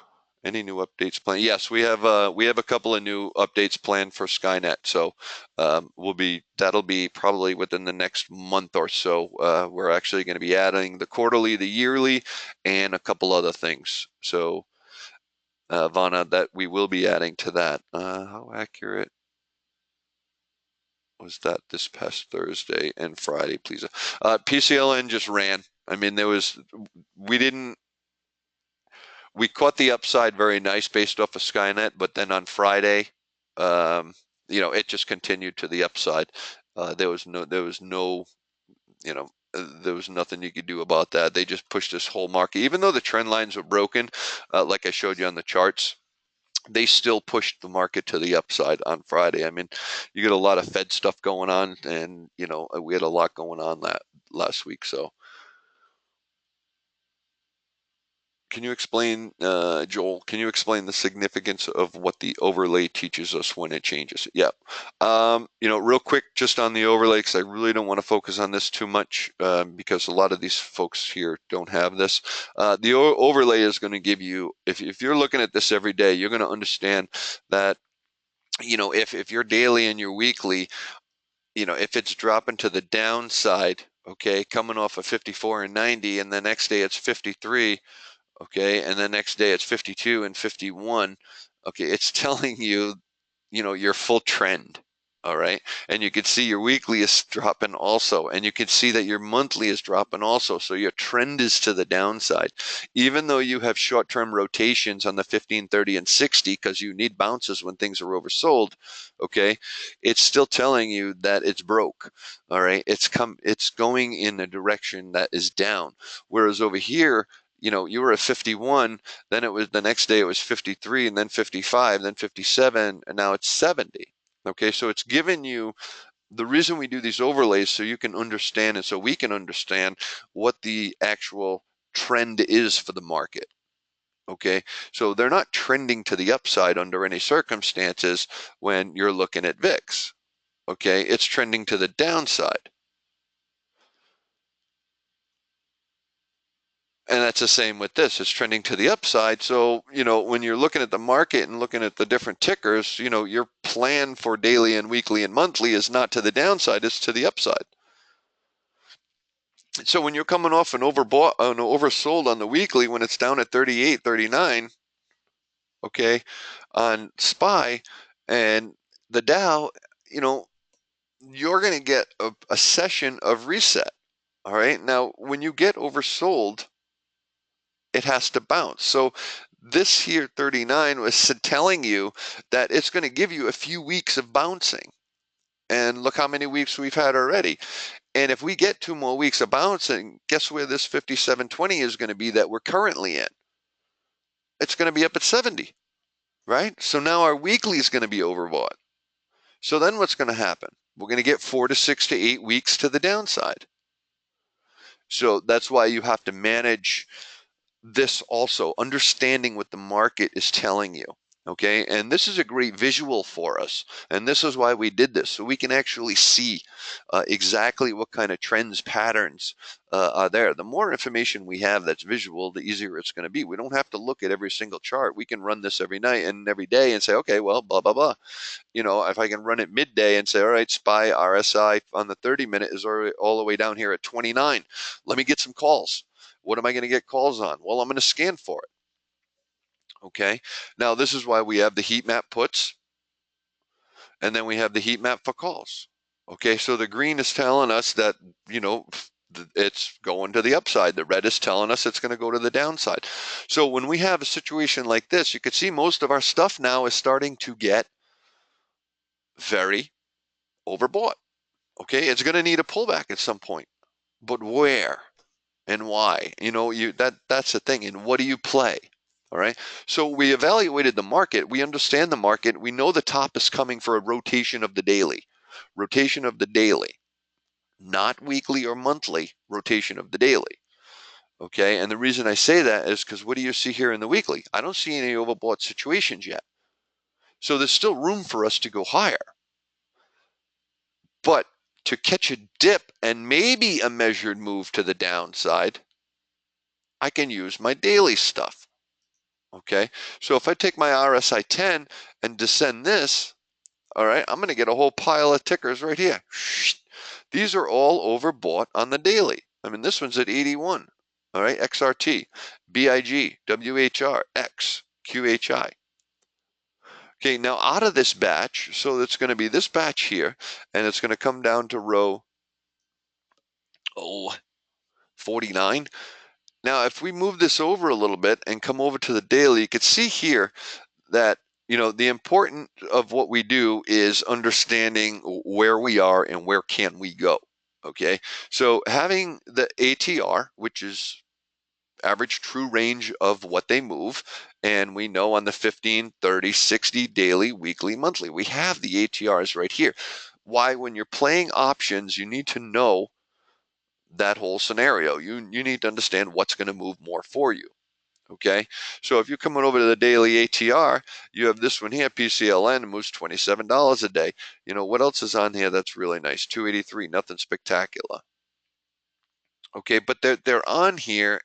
Any new updates planned? Yes, we have a couple of new updates planned for Skynet. So that'll be probably within the next month or so. We're actually going to be adding the quarterly, the yearly, and a couple other things. So Vana, that we will be adding to that. How accurate was that this past Thursday and Friday, please? PCLN just ran. I mean, we didn't, we caught the upside very nice based off of Skynet, but then on Friday, it just continued to the upside. There was nothing you could do about that. They just pushed this whole market, even though the trend lines were broken, like I showed you on the charts. They still pushed the market to the upside on Friday. I mean, you get a lot of Fed stuff going on, and we had a lot going on that last week. So, can you explain, Joel? Can you explain the significance of what the overlay teaches us when it changes? Yeah. Real quick, just on the overlay, because I really don't want to focus on this too much, because a lot of these folks here don't have this. The overlay is going to give you, if you're looking at this every day, you're going to understand that, if your daily and your weekly, if it's dropping to the downside, okay, coming off of 54 and 90, and the next day it's 53, okay, and the next day it's 52 and 51, okay, it's telling you your full trend. All right. And you can see your weekly is dropping also. And you can see that your monthly is dropping also. So your trend is to the downside. Even though you have short-term rotations on the 15, 30, and 60, because you need bounces when things are oversold, okay, it's still telling you that it's broke. All right. It's going in a direction that is down. Whereas over here, you were at 51, then it was the next day it was 53, and then 55, then 57, and now it's 70. Okay, so it's given you the reason we do these overlays so you can understand and so we can understand what the actual trend is for the market. Okay, so they're not trending to the upside under any circumstances when you're looking at VIX. Okay, it's trending to the downside. And that's the same with this. It's trending to the upside. So, when you're looking at the market and looking at the different tickers, your plan for daily and weekly and monthly is not to the downside, it's to the upside. So when you're coming off an overbought, an oversold on the weekly when it's down at 38, 39, okay, on SPY and the Dow, you know, you're going to get a session of reset. All right. Now, when you get oversold, it has to bounce. So this here 39 was telling you that it's going to give you a few weeks of bouncing. And look how many weeks we've had already. And if we get 2 more weeks of bouncing, guess where this 57.20 is going to be that we're currently in? It's going to be up at 70, right? So now our weekly is going to be overbought. So then what's going to happen? We're going to get 4 to 6 to 8 weeks to the downside. So that's why you have to manage this also, understanding what the market is telling you. Okay, and this is a great visual for us, and this is why we did this, so we can actually see exactly what kind of trends, patterns are there. The more information we have that's visual, the easier it's going to be. We don't have to look at every single chart. We can run this every night and every day and say, okay, well, blah, blah, blah. If I can run it midday and say, all right, SPY RSI on the 30-minute is already all the way down here at 29. Let me get some calls. What am I going to get calls on? Well, I'm going to scan for it. Okay. Now, this is why we have the heat map puts, and then we have the heat map for calls. Okay. So the green is telling us that, it's going to the upside. The red is telling us it's going to go to the downside. So when we have a situation like this, you can see most of our stuff now is starting to get very overbought. Okay. It's going to need a pullback at some point, but where? And why? That's the thing. And what do you play? All right. So we evaluated the market. We understand the market. We know the top is coming for a rotation of the daily. Rotation of the daily, not weekly or monthly, rotation of the daily. Okay. And the reason I say that is because what do you see here in the weekly? I don't see any overbought situations yet. So there's still room for us to go higher. But to catch a dip and maybe a measured move to the downside, I can use my daily stuff. Okay, so if I take my RSI 10 and descend this, all right, I'm going to get a whole pile of tickers right here. These are all overbought on the daily. I mean, this one's at 81. All right, XRT, BIG, WHR, X, QHI. Okay, now out of this batch, so it's going to be this batch here, and it's going to come down to row 49. Now, if we move this over a little bit and come over to the daily, you can see here that the important of what we do is understanding where we are and where can we go. Okay, so having the ATR, which is average true range of what they move, and we know on the 15, 30, 60 daily, weekly, monthly, we have the ATRs right here. Why, when you're playing options, you need to know that whole scenario. You need to understand what's going to move more for you. Okay, so if you're coming over to the daily ATR, you have this one here, PCLN, moves $27 a day. What else is on here that's really nice? 283, nothing spectacular. Okay, but they're on here,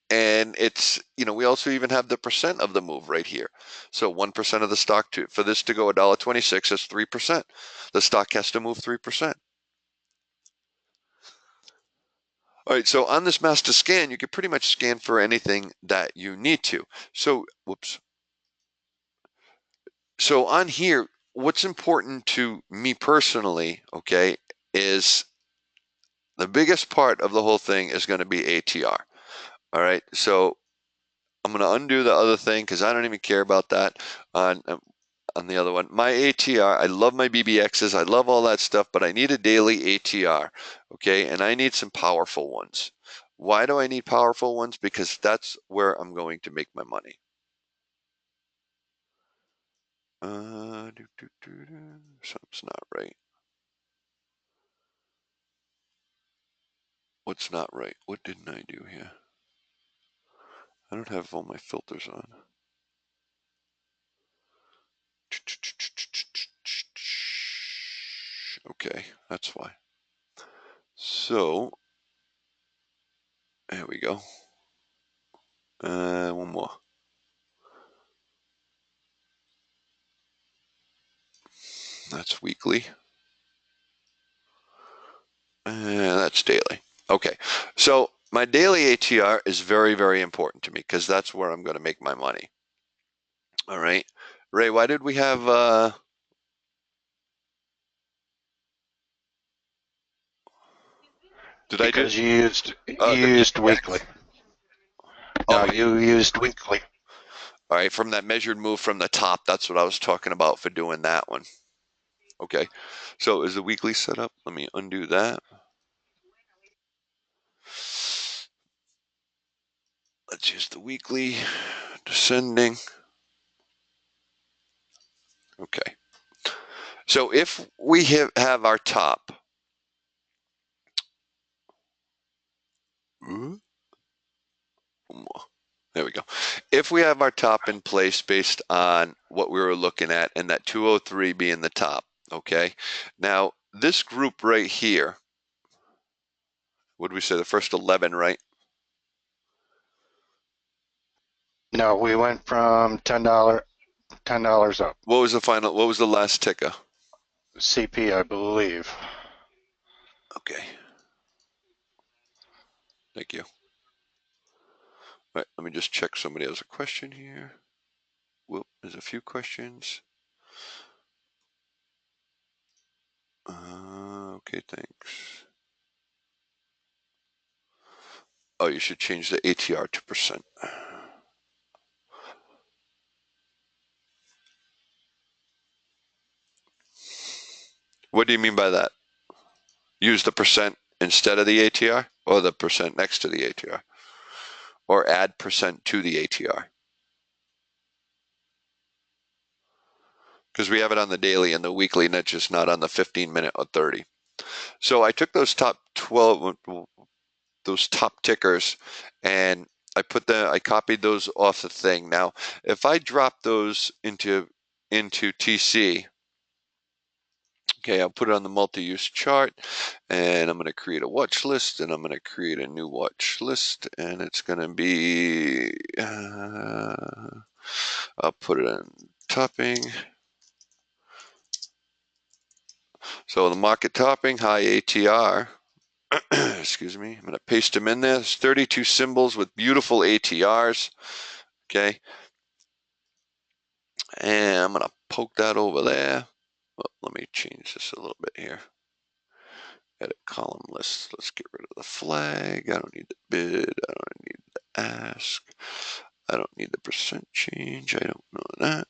and it's we also even have the percent of the move right here. So 1% of the stock for this to go $1.26 is 3%. The stock has to move 3%. All right, so on this master scan, you can pretty much scan for anything that you need to. So, whoops. So on here, what's important to me personally, okay, is the biggest part of the whole thing is going to be ATR. All right, so I'm going to undo the other thing because I don't even care about that on the other one. My ATR, I love my BBXs, I love all that stuff, but I need a daily ATR, okay, and I need some powerful ones. Why do I need powerful ones? Because that's where I'm going to make my money. Something's not right. What's not right? What didn't I do here? I don't have all my filters on. Okay, that's why. So, there we go. One more. That's weekly. And that's daily. Okay, so my daily ATR is very, very important to me because that's where I'm going to make my money. All right, Ray, why did we have? Did I do? Because you The used weekly. BBX. No, Oh, you used weekly. all right, from that measured move from the top. That's what I was talking about for doing that one. Okay, so is the weekly set up? Let me undo that. Let's use the weekly descending. Okay. So if we have our top, there we go. If we have our top in place based on what we were looking at and that 203 being the top, okay. Now this group right here, what did we say? The first 11, right? No, we went from $10 up. What was the final? What was the last ticker? CP, I believe. Okay. Thank you. All right, let me just check somebody has a question here. Whoop, there's a few questions. Okay, thanks. Oh, you should change the ATR to percent. What do you mean by that? Use the percent instead of the ATR or the percent next to the ATR? Or add percent to the ATR? Because we have it on the daily and the weekly, and that's just not on the 15-minute or 30. So I took those top 12, those top tickers, and I copied those off the thing. Now, if I drop those into TC, okay, I'll put it on the multi-use chart, and I'm going to create a watch list, and I'm going to create a new watch list, and it's going to be, I'll put it in topping. So the market topping, high ATR, excuse me, I'm going to paste them in there. There's 32 symbols with beautiful ATRs, okay, and I'm going to poke that over there. Well, let me change this a little bit here. Edit column list. Let's get rid of the flag. I don't need the bid. I don't need the ask. I don't need the percent change. I don't know that.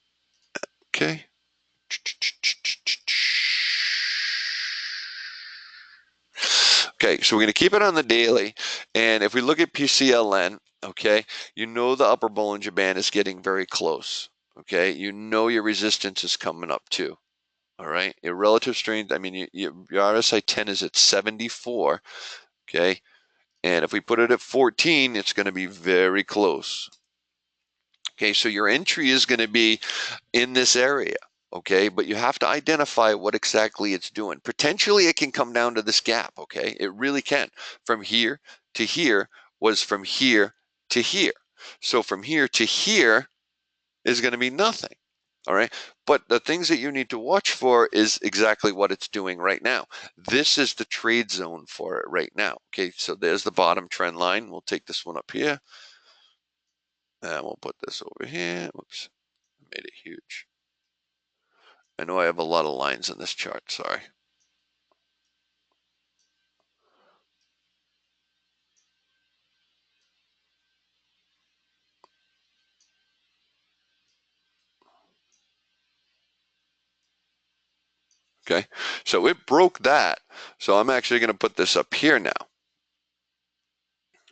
Okay. Okay, so we're going to keep it on the daily. And if we look at PCLN, okay, you know the upper Bollinger Band is getting very close. Okay, you know your resistance is coming up too. All right, your relative strength, I mean, your RSI 10 is at 74. Okay, and if we put it at 14, it's going to be very close. Okay, so your entry is going to be in this area. Okay, but you have to identify what exactly it's doing. Potentially, it can come down to this gap. Okay, it really can. From here to here was from here to here. So from here to here is going to be nothing. All right. But the things that you need to watch for is exactly what it's doing right now. This is the trade zone for it right now. Okay. So there's the bottom trend line. We'll take this one up here. And we'll put this over here. Whoops. Made it huge. I know I have a lot of lines in this chart, sorry. Okay, so it broke that. So I'm actually going to put this up here now.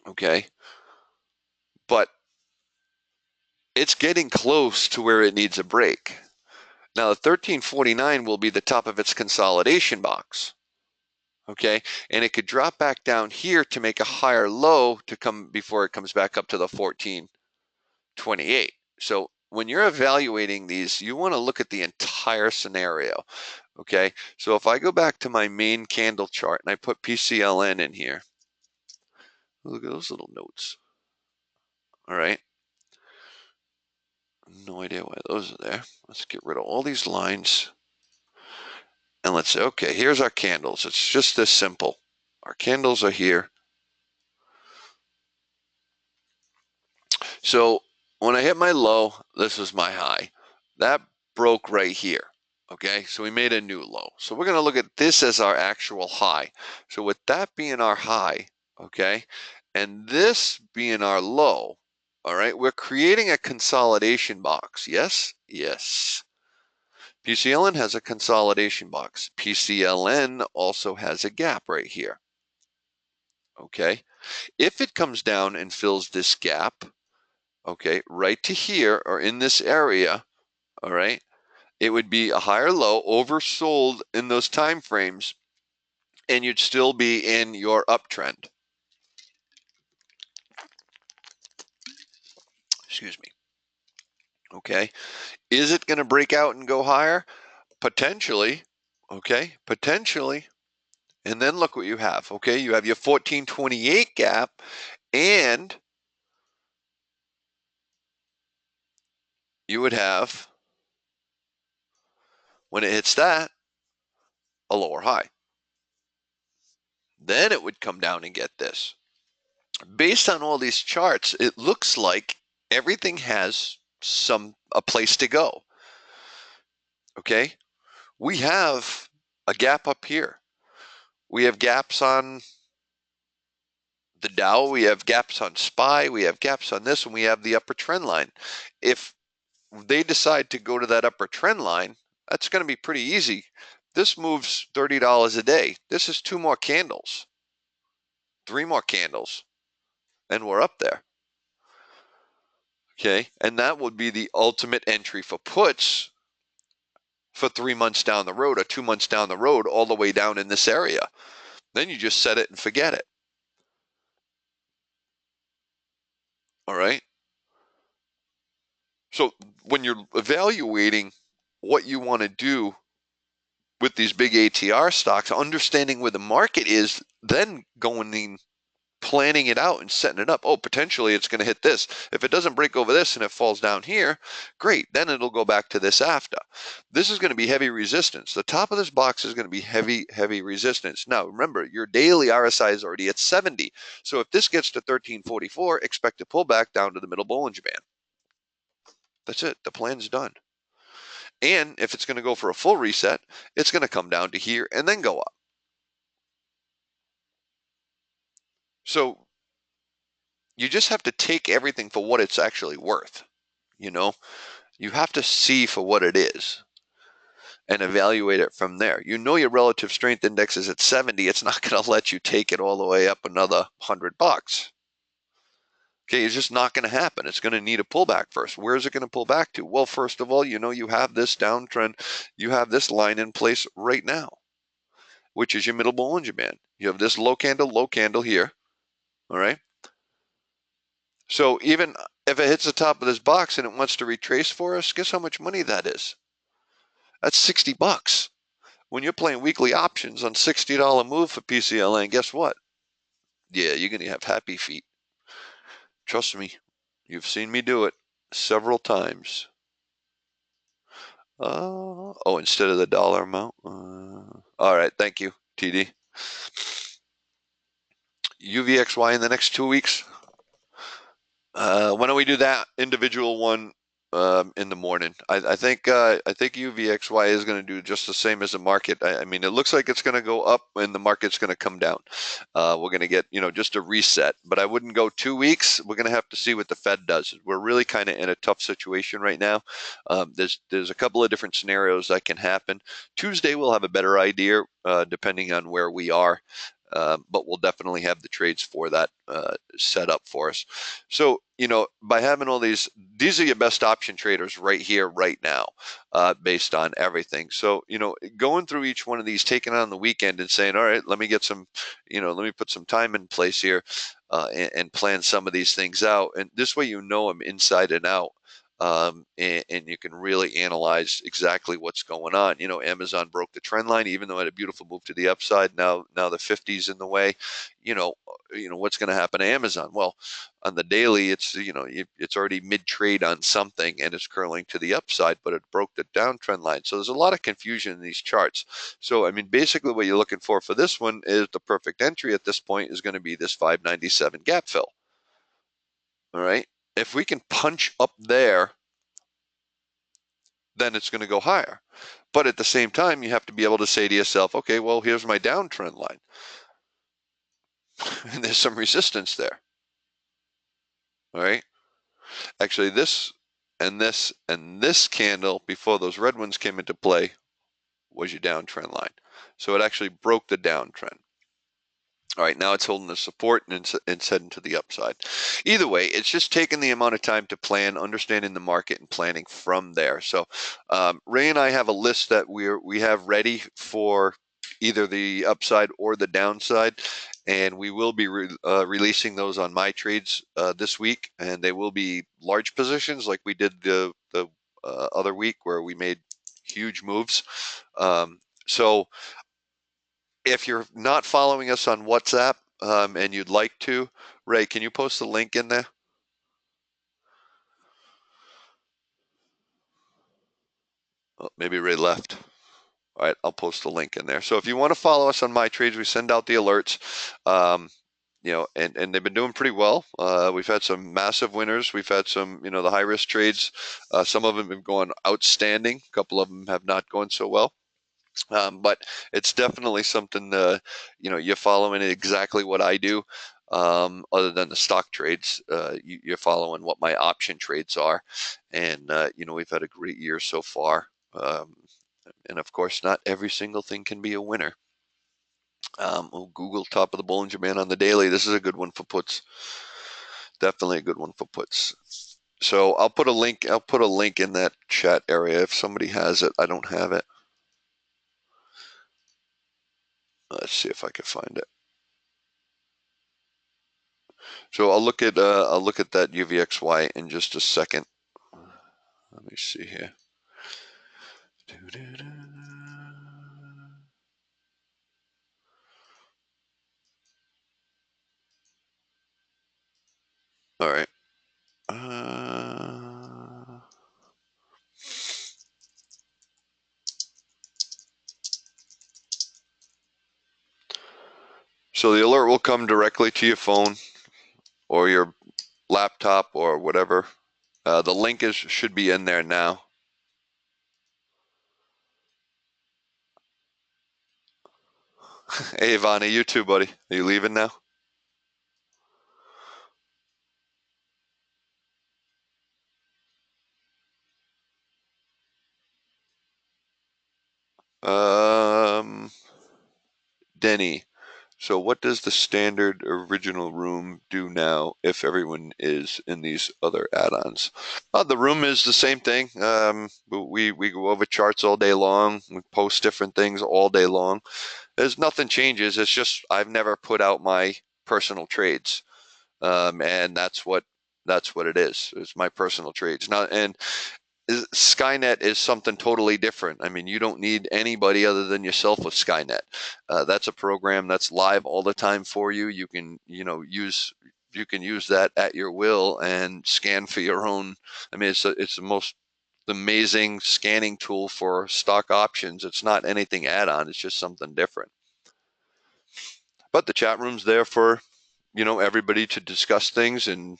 Okay, but it's getting close to where it needs a break. Now the 1349 will be the top of its consolidation box. Okay, and it could drop back down here to make a higher low to come before it comes back up to the 1428. So when you're evaluating these, you want to look at the entire scenario. Okay, so if I go back to my main candle chart and I put PCLN in here, look at those little notes. All right, no idea why those are there. Let's get rid of all these lines. And let's say, okay, here's our candles. It's just this simple. Our candles are here. So when I hit my low, this was my high. That broke right here. Okay, so we made a new low. So we're going to look at this as our actual high. So with that being our high, okay, and this being our low, all right, we're creating a consolidation box. Yes? Yes. PCLN has a consolidation box. PCLN also has a gap right here. Okay, if it comes down and fills this gap, okay, right to here or in this area, all right, it would be a higher low, oversold in those time frames, and you'd still be in your uptrend. Excuse me. Okay, is it going to break out and go higher? Potentially. Okay, potentially. And then look what you have. Okay, you have your 1428 gap, and you would have, when it hits that, a lower high. Then it would come down and get this. Based on all these charts, it looks like everything has a place to go. Okay, we have a gap up here. We have gaps on the Dow, we have gaps on SPY, we have gaps on this, and we have the upper trend line. If they decide to go to that upper trend line, that's going to be pretty easy. This moves $30 a day. This is 2 more candles, 3 more candles, and we're up there. Okay, and that would be the ultimate entry for puts for 3 months down the road or 2 months down the road, all the way down in this area. Then you just set it and forget it. All right. So when you're evaluating what you want to do with these big ATR stocks, understanding where the market is, then going in, planning it out and setting it up. Oh, potentially it's going to hit this. If it doesn't break over this and it falls down here, great. Then it'll go back to this after. This is going to be heavy resistance. The top of this box is going to be heavy, heavy resistance. Now, remember, your daily RSI is already at 70. So if this gets to 1344, expect a pullback down to the middle Bollinger Band. That's it. The plan's done. And if it's going to go for a full reset, it's going to come down to here and then go up. So you just have to take everything for what it's actually worth. You know, you have to see for what it is and evaluate it from there. You know your relative strength index is at 70. It's not going to let you take it all the way up another $100. Okay, it's just not going to happen. It's going to need a pullback first. Where is it going to pull back to? Well, first of all, you know you have this downtrend. You have this line in place right now, which is your middle Bollinger Band. You have this low candle here. All right. So even if it hits the top of this box and it wants to retrace for us, guess how much money that is? That's $60. When you're playing weekly options on $60 move for PCLN, guess what? Yeah, you're going to have happy feet. Trust me, you've seen me do it several times. Oh, instead of the dollar amount. All right, thank you, TD. UVXY in the next 2 weeks. Why don't we do that individual one in the morning. I think UVXY is going to do just the same as the market. I mean, it looks like it's going to go up and the market's going to come down. We're going to get, just a reset, but I wouldn't go 2 weeks. We're going to have to see what the Fed does. We're really kind of in a tough situation right now. There's a couple of different scenarios that can happen. Tuesday we'll have a better idea, depending on where we are. But we'll definitely have the trades for that set up for us. So, by having all these are your best option traders right here, right now, based on everything. So, going through each one of these, taking on the weekend and saying, all right, let me get some, let me put some time in place here and plan some of these things out. And this way, them inside and out. And you can really analyze exactly what's going on. Amazon broke the trend line, even though it had a beautiful move to the upside. Now the 50's in the way. You know, what's going to happen to Amazon? Well, on the daily, it's already mid trade on something and it's curling to the upside, but it broke the downtrend line. So there's a lot of confusion in these charts. So I mean, basically, what you're looking for this one is the perfect entry at this point is going to be this 597 gap fill. All right. If we can punch up there, then it's going to go higher. But at the same time, you have to be able to say to yourself, okay, well, here's my downtrend line. And there's some resistance there. All right. Actually, this and this and this candle before those red ones came into play was your downtrend line. So it actually broke the downtrend. All right, now it's holding the support and it's heading to the upside. Either way, it's just taking the amount of time to plan, understanding the market, and planning from there. So Ray and I have a list that we have ready for either the upside or the downside, and we will be releasing those on my trades this week, and they will be large positions like we did the other week where we made huge moves. So if you're not following us on WhatsApp and you'd like to, Ray, can you post the link in there? Oh, maybe Ray left. All right, I'll post the link in there. So if you want to follow us on my trades, we send out the alerts. And they've been doing pretty well. We've had some massive winners. We've had some, the high risk trades. Some of them have been going outstanding. A couple of them have not gone so well. But it's definitely something, you're following exactly what I do. Other than the stock trades, you're following what my option trades are. And, we've had a great year so far. And of course, not every single thing can be a winner. Google top of the Bollinger Band on the daily. This is a good one for puts. Definitely a good one for puts. So I'll put a link. I'll put a link in that chat area if somebody has it. I don't have it. Let's see if I can find it. So I'll look at that UVXY in just a second. Let me see here. All right. So the alert will come directly to your phone or your laptop or whatever. The link should be in there now. Hey, Ivana, you too, buddy. Are you leaving now? Um, Denny. So what does the standard original room do now if everyone is in these other add-ons? The room is the same thing. We go over charts all day long. We post different things all day long. There's nothing changes. It's just I've never put out my personal trades, and that's what it is. It's my personal trades. Now, and Skynet is something totally different. I mean, you don't need anybody other than yourself with Skynet. That's a program that's live all the time for you. You can, use that at your will and scan for your own. I mean, it's the most amazing scanning tool for stock options. It's not anything add-on. It's just something different. But the chat room's there for, everybody to discuss things and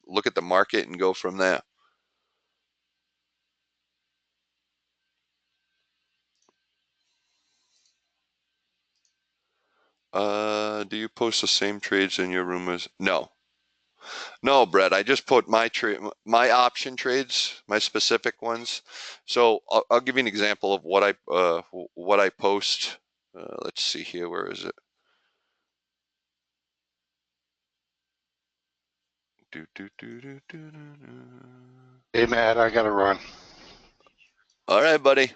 look at the market and go from there. Do you post the same trades in your room as? No, no, Brett. I just put my option trades, my specific ones. So I'll give you an example of what I post. Let's see here. Where is it? Do, do, do, do, do, do, do. Hey, Matt, I got to run. All right, buddy.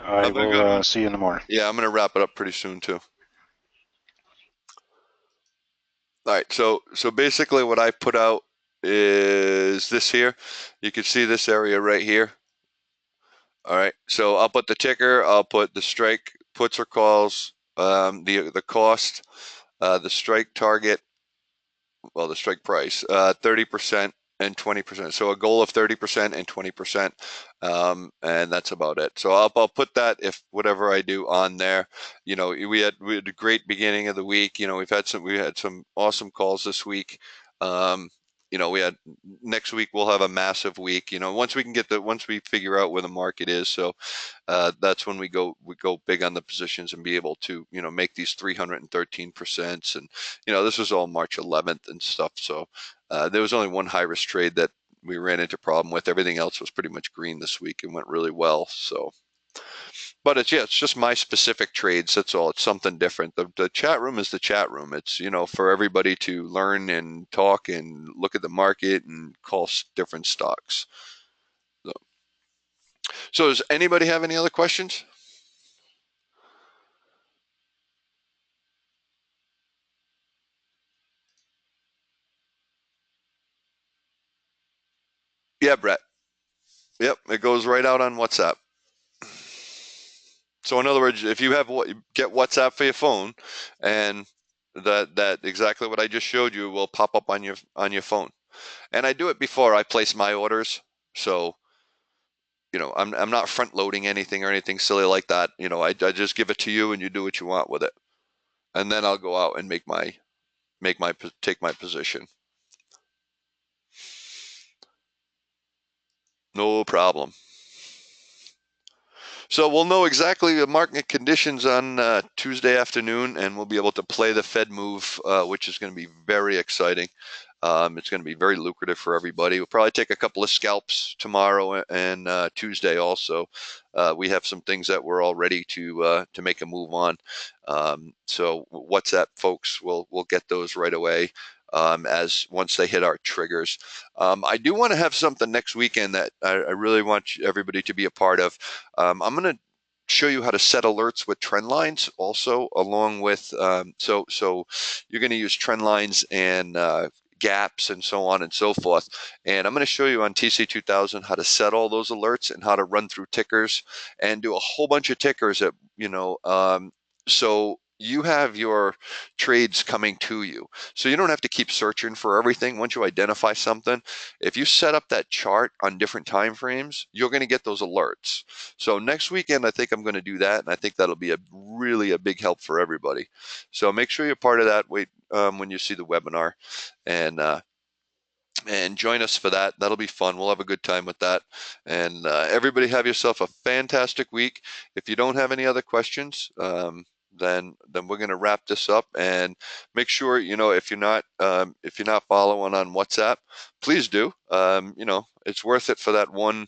I Have a good will one. see you in the morning. Yeah, I'm gonna wrap it up pretty soon too. All right, so basically what I put out is this here. You can see this area right here. All right, so I'll put the ticker, I'll put the strike puts or calls, the cost, the strike target, well, the strike price, 30% and 20%. So a goal of 30% and 20%, and that's about it. So I'll put that if whatever I do on there. You know, we had a great beginning of the week. You know, we had some awesome calls this week. Um, you know, we had next week we'll have a massive week. You know, once we figure out where the market is, so that's when we go big on the positions and be able to make these 313%. And this was all March 11th and stuff. So there was only one high risk trade that we ran into problem with. Everything else was pretty much green this week and went really well. So, but it's just my specific trades. That's all. It's something different. The chat room is the chat room. It's for everybody to learn and talk and look at the market and call different stocks. So does anybody have any other questions? Yeah, Brett. Yep, it goes right out on WhatsApp. So in other words, if you get WhatsApp for your phone, and that exactly what I just showed you will pop up on your phone. And I do it before I place my orders. So I'm not front loading anything or anything silly like that. I just give it to you and you do what you want with it, and then I'll go out and take my position. No problem. So we'll know exactly the market conditions on Tuesday afternoon, and we'll be able to play the Fed move, which is going to be very exciting. It's going to be very lucrative for everybody. We'll probably take a couple of scalps tomorrow and Tuesday also. We have some things that we're all ready to make a move on. So WhatsApp folks, we'll get those right away. As once they hit our triggers. I do want to have something next weekend that I really want everybody to be a part of. I'm going to show you how to set alerts with trend lines also, along with so you're going to use trend lines and gaps and so on and so forth. And I'm going to show you on TC2000 how to set all those alerts and how to run through tickers and do a whole bunch of tickers that so you have your trades coming to you. So you don't have to keep searching for everything. Once you identify something, if you set up that chart on different time frames, you're going to get those alerts. So next weekend, I think I'm going to do that, and I think that'll be really a big help for everybody. So make sure you're part of that. Wait when you see the webinar, and join us for that. That'll be fun. We'll have a good time with that. And everybody have yourself a fantastic week. If you don't have any other questions, then we're going to wrap this up. And make sure if you're not following on WhatsApp, please do. It's worth it for that one.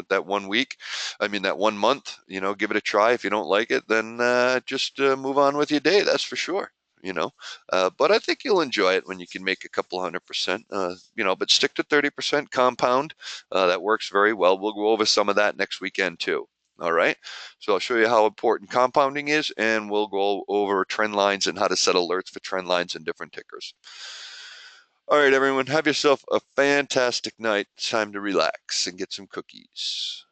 That 1 week, that 1 month, give it a try. If you don't like it, then just move on with your day. That's for sure. But I think you'll enjoy it when you can make a couple 100%. But stick to 30% compound. That works very well. We'll go over some of that next weekend too. All right. So I'll show you how important compounding is, and we'll go over trend lines and how to set alerts for trend lines and different tickers. All right, everyone. Have yourself a fantastic night. It's time to relax and get some cookies.